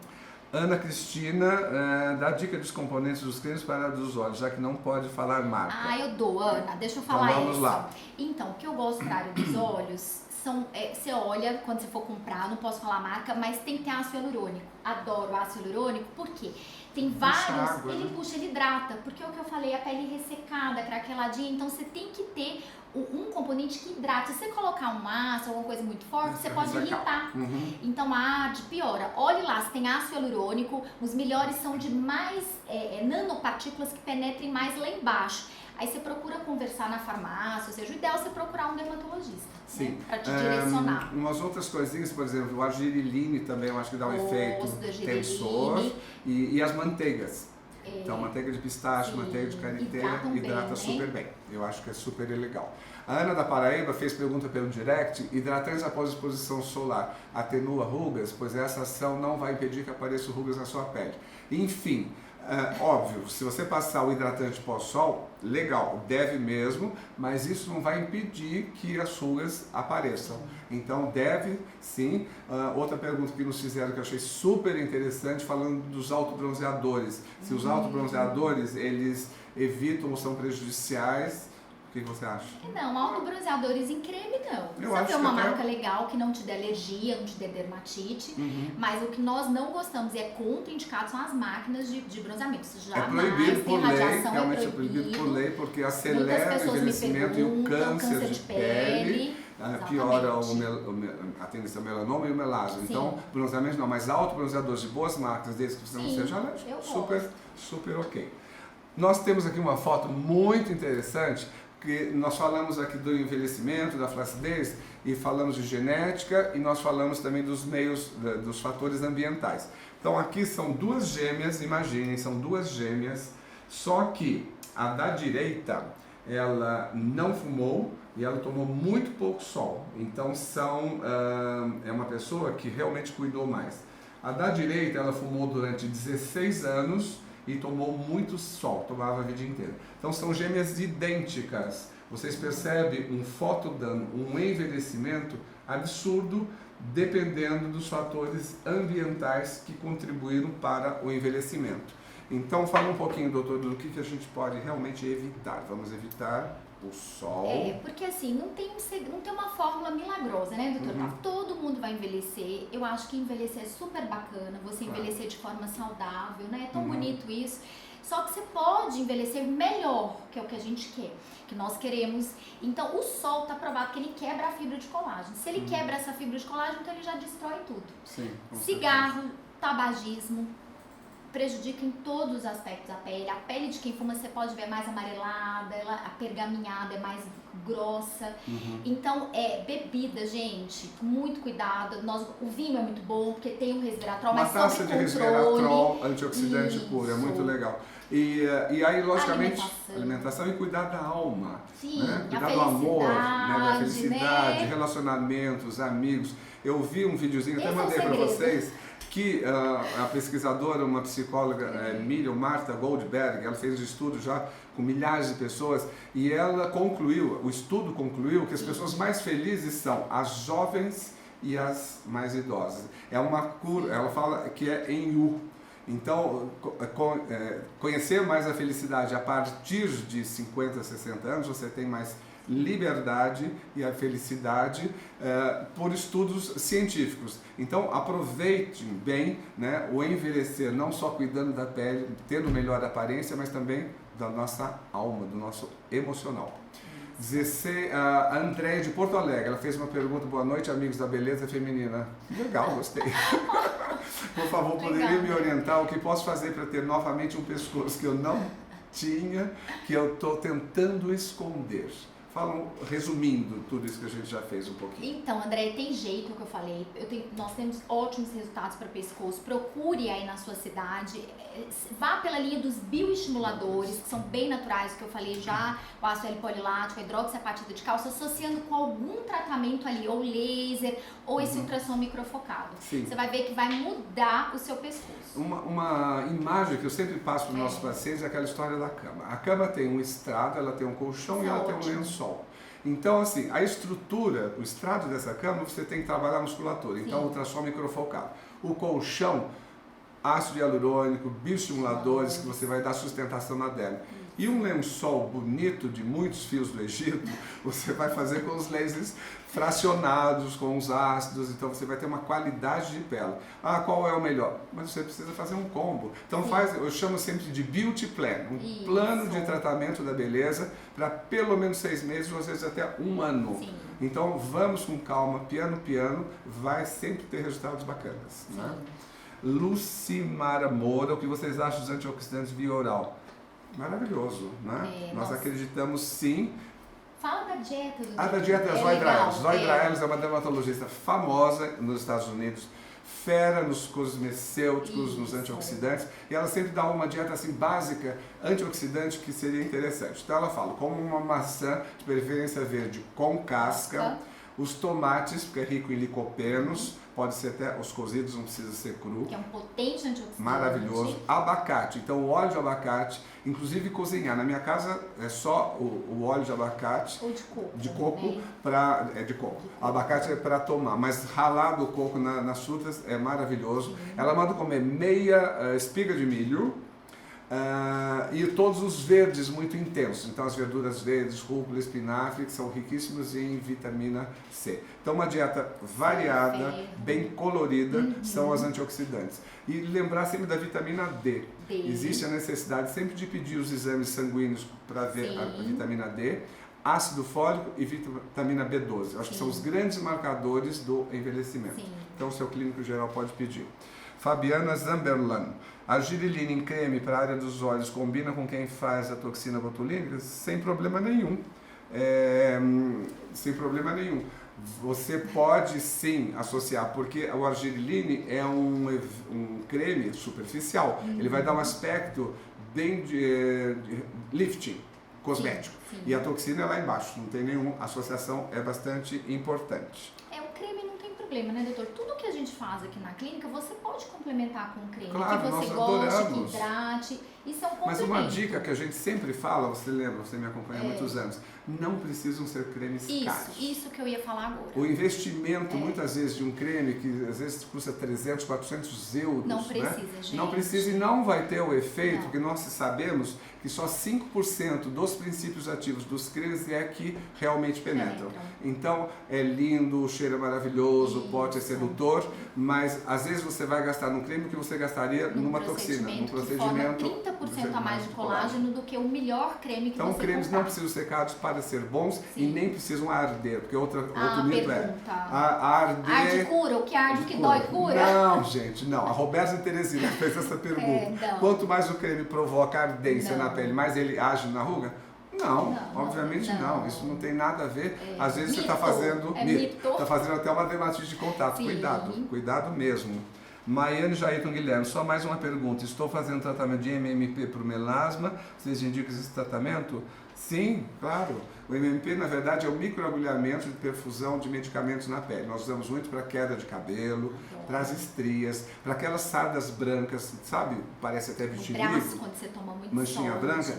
Ana Cristina, dá dica dos componentes dos cremes para dos olhos, já que não pode falar marca. Eu dou, Ana, deixa eu falar então, vamos lá. Então, o que eu gosto para a área dos olhos são, você olha, quando você for comprar, não posso falar marca, mas tem que ter ácido hialurônico. Adoro ácido hialurônico, por quê? Tem vários, água, ele né? puxa, ele hidrata, porque é o que eu falei, a pele ressecada, craqueladinha, então você tem que ter um componente que hidrata. Se você colocar um ácido, alguma coisa muito forte, você pode irritar. Então arde, piora. Olhe lá, se tem ácido hialurônico, os melhores são de mais nanopartículas que penetrem mais lá embaixo. Aí você procura conversar na farmácia, ou seja, o ideal é você procurar um dermatologista, sim, né, para te direcionar. Umas outras coisinhas, por exemplo, o argiriline também eu acho que dá um efeito tensor, e as manteigas. Então, manteiga de pistache, manteiga de karité, hidrata super bem. Eu acho que é super legal. A Ana da Paraíba fez pergunta pelo direct: hidratantes após exposição solar atenua rugas? Pois essa ação não vai impedir que apareçam rugas na sua pele. Enfim, óbvio, se você passar o hidratante pós-sol, legal, deve mesmo, mas isso não vai impedir que as rugas apareçam. Então deve sim. Outra pergunta que nos fizeram que eu achei super interessante, falando dos autobronzeadores. Se os autobronzeadores, eles evitam ou são prejudiciais, o que você acha? Não, autobronzeadores em creme não. Eu Você acho vê uma que até... marca legal que não te dê alergia, não te dê dermatite, mas o que nós não gostamos e é contraindicado são as máquinas de bronzeamento. Isso É proibido por lei, realmente é proibido por lei, porque acelera o envelhecimento e o câncer de pele, piora a tendência ao melanoma e o melasma. Então, bronzeamento não, mas autobronzeadores de boas marcas, desde que você não seja alérgico, super ok. Nós temos aqui uma foto muito interessante, que nós falamos aqui do envelhecimento, da flacidez, e falamos de genética, e nós falamos também dos meios, dos fatores ambientais. Então aqui são duas gêmeas, imaginem, são duas gêmeas, só que a da direita, ela não fumou e ela tomou muito pouco sol. Então é uma pessoa que realmente cuidou mais. A da direita, ela fumou durante 16 anos, e tomou muito sol, tomava a vida inteira. Então são gêmeas idênticas. Vocês percebem um fotodano, um envelhecimento absurdo, dependendo dos fatores ambientais que contribuíram para o envelhecimento. Então fala um pouquinho, doutor, do que a gente pode realmente evitar. Vamos evitar o sol. Porque assim, não tem uma fórmula milagrosa, né, doutor? Todo mundo vai envelhecer. Eu acho que envelhecer é super bacana, você envelhecer de forma saudável, né? É tão bonito isso. Só que você pode envelhecer melhor, que é o que a gente quer, que nós queremos. Então, o sol está provado que ele quebra a fibra de colágeno. Se ele quebra essa fibra de colágeno, então ele já destrói tudo. Sim, cigarro, tabagismo, prejudica em todos os aspectos a pele de quem fuma você pode ver mais amarelada, a pergaminhada é mais grossa, então bebida, gente, muito cuidado, o vinho é muito bom, porque tem um resveratrol, mas sob taça de resveratrol, antioxidante puro, é muito legal. E aí, logicamente, alimentação e cuidar da alma, né? Cuidar do amor, da felicidade, relacionamentos, amigos. Eu vi um videozinho, até mandei para vocês, que a pesquisadora, uma psicóloga, Martha Goldberg, ela fez um estudo já com milhares de pessoas e ela o estudo concluiu que as pessoas mais felizes são as jovens e as mais idosas. É uma cura, ela fala que é em U. Então, conhecer mais a felicidade a partir de 50, 60 anos, você tem mais liberdade e a felicidade por estudos científicos. Então aproveitem bem, né, o envelhecer, não só cuidando da pele, tendo melhor aparência, mas também da nossa alma, do nosso emocional. A Andréia de Porto Alegre, ela fez uma pergunta: boa noite, amigos da beleza feminina. Legal, gostei. Por favor, poderia me orientar o que posso fazer para ter novamente um pescoço que eu não tinha, que eu estou tentando esconder? Falam, resumindo tudo isso que a gente já fez um pouquinho. Então, André, tem jeito, que eu falei. Nós temos ótimos resultados para pescoço. Procure aí na sua cidade. Vá pela linha dos bioestimuladores, que são bem naturais, que eu falei já. O ácido L-polilático, a hidroxiapatita de cálcio, associando com algum tratamento ali, ou laser, ou esse ultrassom microfocado. Sim. Você vai ver que vai mudar o seu pescoço. Uma imagem que eu sempre passo para os nossos pacientes é aquela história da cama. A cama tem um estrado, ela tem um colchão e ela tem um lençol. Então, assim, a estrutura, o estrado dessa cama, você tem que trabalhar a musculatura. Então, ultrassom microfocado. O colchão, ácido hialurônico, bioestimuladores, que você vai dar sustentação na derme. E um lençol bonito de muitos fios do Egito, você vai fazer com os lasers fracionados, com os ácidos, então você vai ter uma qualidade de pele. Ah, qual é o melhor? Mas você precisa fazer um combo. Então eu chamo sempre de beauty plan, um plano de tratamento da beleza para pelo menos 6 meses, ou às vezes até 1 ano. Sim. Então vamos com calma, piano, vai sempre ter resultados bacanas. Né? Lucimara Moura, o que vocês acham dos antioxidantes via oral? Maravilhoso, né? Nós acreditamos sim. Fala da dieta do da dieta da Zoe Draelis. Zoe Draelis é uma dermatologista famosa nos Estados Unidos, fera nos cosmecêuticos, nos antioxidantes, e ela sempre dá uma dieta assim básica, antioxidante, que seria interessante. Então ela fala, como uma maçã, de preferência verde com casca, os tomates, porque é rico em licopenos, pode ser até os cozidos, não precisa ser cru. Que é um potente antioxidante. Maravilhoso. Abacate, então o óleo de abacate, inclusive cozinhar. Na minha casa é só o óleo de abacate. Ou de coco. De coco, né? de coco. Abacate é para tomar, mas ralado o coco nas frutas é maravilhoso. Ela manda comer meia espiga de milho. E todos os verdes muito intensos, então as verduras verdes, rúcula, espinafre, que são riquíssimos em vitamina C. Então uma dieta variada, bem colorida, são as antioxidantes. E lembrar sempre da vitamina D. Existe a necessidade sempre de pedir os exames sanguíneos para ver a vitamina D, ácido fólico e vitamina B12. Acho que são os grandes marcadores do envelhecimento. Então o seu clínico geral pode pedir. Fabiana Zamberlan. A girilina em creme para a área dos olhos combina com quem faz a toxina botulínica? Sem problema nenhum. Sem problema nenhum. Você pode sim associar, porque o argireline é um creme superficial. Ele vai dar um aspecto bem de lifting, cosmético. E a toxina é lá embaixo, não tem nenhuma associação, é bastante importante. O creme não tem problema, né, doutor? Tudo que a gente faz aqui na clínica, você pode complementar com creme. Claro, que você goste, que hidrate. Isso é um complemento. Mas uma dica que a gente sempre fala, você lembra, você me acompanha há muitos anos, não precisam ser cremes caros. Isso que eu ia falar agora. O investimento, muitas vezes, de um creme que às vezes custa 300, 400 euros. Não precisa, né? gente. Não precisa e não vai ter o efeito que nós sabemos que só 5% dos princípios ativos dos cremes é que realmente penetram. Então, é lindo, o cheiro é maravilhoso, o pote é sedutor, mas às vezes você vai gastar num creme que você gastaria numa toxina, num procedimento. Que forma 30% a mais de colágeno do que o melhor creme que então, você cremes comprar. não precisam ser caros para ser bons e nem precisam arder, porque outro mito é arder. Arde cura? O que arde, o que dói cura? Não, gente, não. A Roberta Teresina fez essa pergunta. Quanto mais o creme provoca ardência na pele, mais ele age na ruga? Não, obviamente não. Isso não tem nada a ver. Às vezes você está fazendo, está fazendo até uma dermatite de contato. Cuidado mesmo. Maiane Jairton Guilherme, só mais uma pergunta. Estou fazendo tratamento de MMP para o melasma. Vocês indicam esse tratamento? Sim, claro. O MMP, na verdade, é o microagulhamento de perfusão de medicamentos na pele. Nós usamos muito para queda de cabelo, para as estrias, para aquelas sardas brancas, sabe? Parece até vitiligo. Quando você toma muito manchinha sol, branca.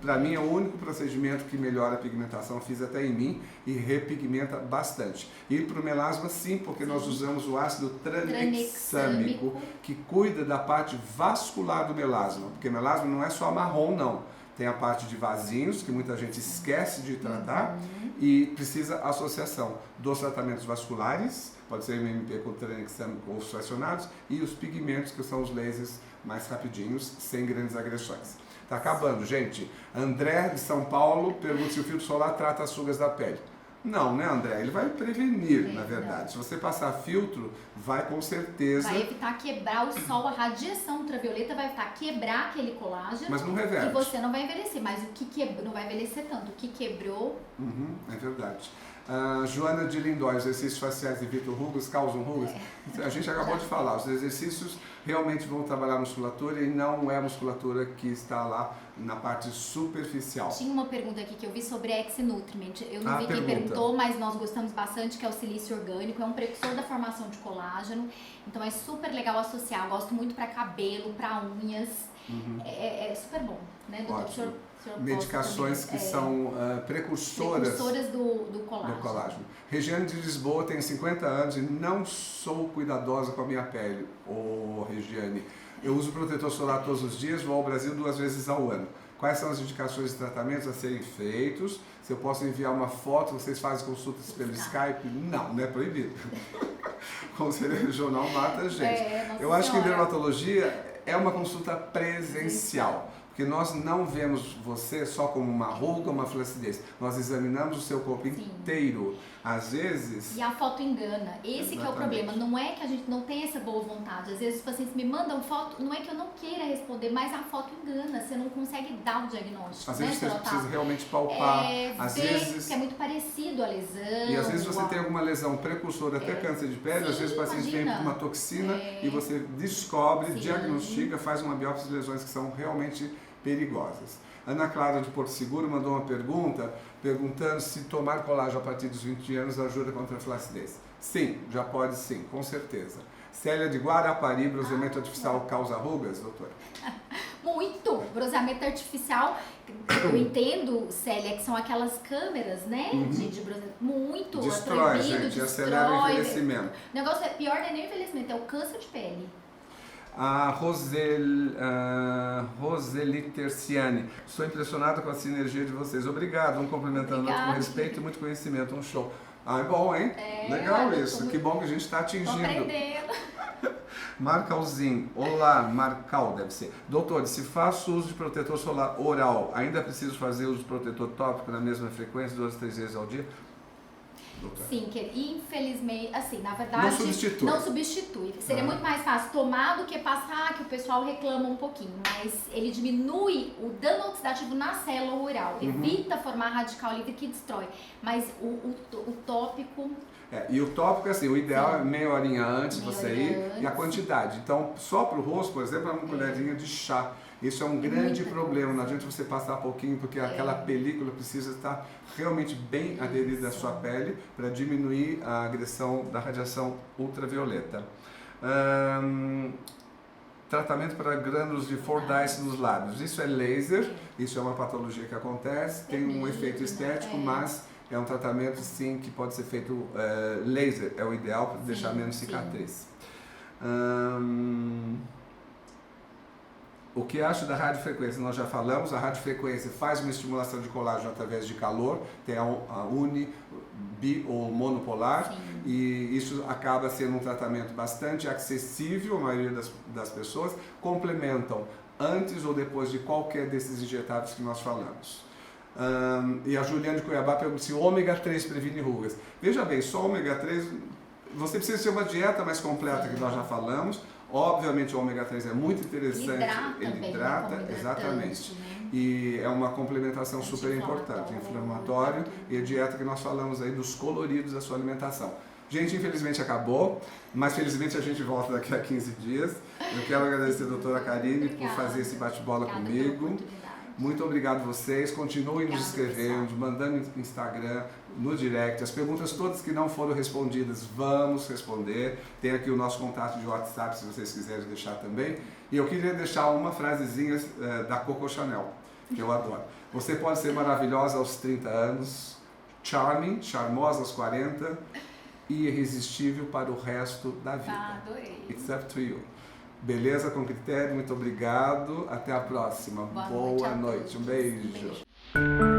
Para mim, é o único procedimento que melhora a pigmentação. Fiz até em mim e repigmenta bastante. E para o melasma, sim, porque nós usamos o ácido tranexâmico, que cuida da parte vascular do melasma. Porque melasma não é só marrom, não. Tem a parte de vasinhos, que muita gente esquece de tratar, e precisa associação dos tratamentos vasculares, pode ser MMP com tranexame ou fracionados, e os pigmentos, que são os lasers mais rapidinhos, sem grandes agressões. Tá acabando, gente. André, de São Paulo, pergunta se o filtro solar trata as rugas da pele. Não, né, André? Ele vai prevenir, na verdade. Se você passar filtro, vai com certeza... Vai evitar quebrar o sol, a radiação ultravioleta vai evitar quebrar aquele colágeno. Mas não reverte. E você não vai envelhecer, mas o que quebrou, não vai envelhecer tanto. O que quebrou... É verdade. Joana de Lindóia, os exercícios faciais evitam rugas, causam rugas? A gente acabou de falar, os exercícios realmente vão trabalhar a musculatura e não é a musculatura que está lá na parte superficial. Tinha uma pergunta aqui que eu vi sobre X-Nutriment. Eu não vi quem pergunta. perguntou, mas nós gostamos bastante, que é o silício orgânico. É um precursor da formação de colágeno. Então é super legal associar. Eu gosto muito para cabelo, para unhas. É super bom, né, doutor? O senhor medicações que são precursoras do colágeno. do colágeno. Regiane de Lisboa, tenho 50 anos e não sou cuidadosa com a minha pele. Regiane, eu uso protetor solar todos os dias, vou ao Brasil 2 vezes ao ano. Quais são as indicações de tratamentos a serem feitos? Se eu posso enviar uma foto, vocês fazem consultas pelo Skype? Não é proibido. O Conselho Regional mata a gente. Eu acho que em dermatologia é uma consulta presencial. Porque nós não vemos você só como uma ruga, uma flacidez. Nós examinamos o seu corpo inteiro. Às vezes... E a foto engana. Esse que é o problema. Não é que a gente não tem essa boa vontade. Às vezes os pacientes me mandam foto, não é que eu não queira responder, mas a foto engana. Você não consegue dar o diagnóstico. Às vezes você precisa realmente palpar. Às vezes que é muito parecido a lesão. E às vezes você tem alguma lesão precursora, até câncer de pele. Às vezes o paciente vem com uma toxina e você descobre, diagnostica, faz uma biópsia de lesões que são realmente perigosas. Ana Clara de Porto Seguro mandou uma pergunta, perguntando se tomar colágeno a partir dos 20 anos ajuda contra a flacidez. Sim, já pode sim, com certeza. Célia de Guarapari, bronzeamento artificial causa rugas, doutora? Muito! Bronzeamento artificial, eu entendo, Célia, que são aquelas câmeras, né, de bronzeamento. Muito! Destrói, gente, acelera o envelhecimento. O negócio é pior, não é nem o envelhecimento, é o câncer de pele. A Roseli Terciani, estou impressionada com a sinergia de vocês. Obrigado, um cumprimentando com respeito e muito conhecimento, um show. É bom, hein? Legal isso, que bom que a gente está atingindo. Tô aprendendo. Marcalzinho, olá, Marcal deve ser. Doutor, se faço uso de protetor solar oral, ainda preciso fazer uso de protetor tópico na mesma frequência, 2 a 3 vezes ao dia? Doutor. Sim, que infelizmente, assim, na verdade, não substitui. Seria muito mais fácil tomar do que passar, que o pessoal reclama um pouquinho, mas ele diminui o dano oxidativo na célula oral, evita formar radical livre que destrói, mas o tópico... E o tópico, assim, o ideal é meia horinha antes de você ir e a quantidade. Então, só para o rosto, por exemplo, é uma colherinha de chá. Isso é um grande problema, não adianta você passar pouquinho, porque aquela película precisa estar realmente bem aderida à sua pele para diminuir a agressão da radiação ultravioleta. Tratamento para grânulos de Fordyce nos lábios. Isso é laser, isso é uma patologia que acontece, tem um efeito estético, mas é um tratamento, sim, que pode ser feito laser, é o ideal para deixar menos cicatriz. O que acho da radiofrequência? Nós já falamos, a radiofrequência faz uma estimulação de colágeno através de calor, tem a uni, bi ou monopolar, e isso acaba sendo um tratamento bastante acessível, a maioria das pessoas complementam antes ou depois de qualquer desses injetáveis que nós falamos. E a Juliana de Cuiabá pergunta se o ômega 3 previne rugas. Veja bem, só o ômega 3, você precisa ter uma dieta mais completa que nós já falamos. Obviamente o ômega 3 é muito interessante, ele hidrata, exatamente. Né? E é uma complementação super importante, inflamatório e a dieta que nós falamos aí dos coloridos da sua alimentação. Gente, infelizmente acabou, mas felizmente a gente volta daqui a 15 dias. Eu quero agradecer a doutora Karine por fazer esse bate-bola comigo. Muito obrigado a vocês, continuem nos escrevendo, mandando no Instagram, no direct, as perguntas todas que não foram respondidas, vamos responder. Tem aqui o nosso contato de WhatsApp, se vocês quiserem deixar também. E eu queria deixar uma frasezinha da Coco Chanel, que eu adoro. Você pode ser maravilhosa aos 30 anos, charming, charmosa aos 40 e irresistível para o resto da vida. Adorei. It's up to you. Beleza com critério, muito obrigado. Até a próxima. Boa Boa noite. noite. Um beijo.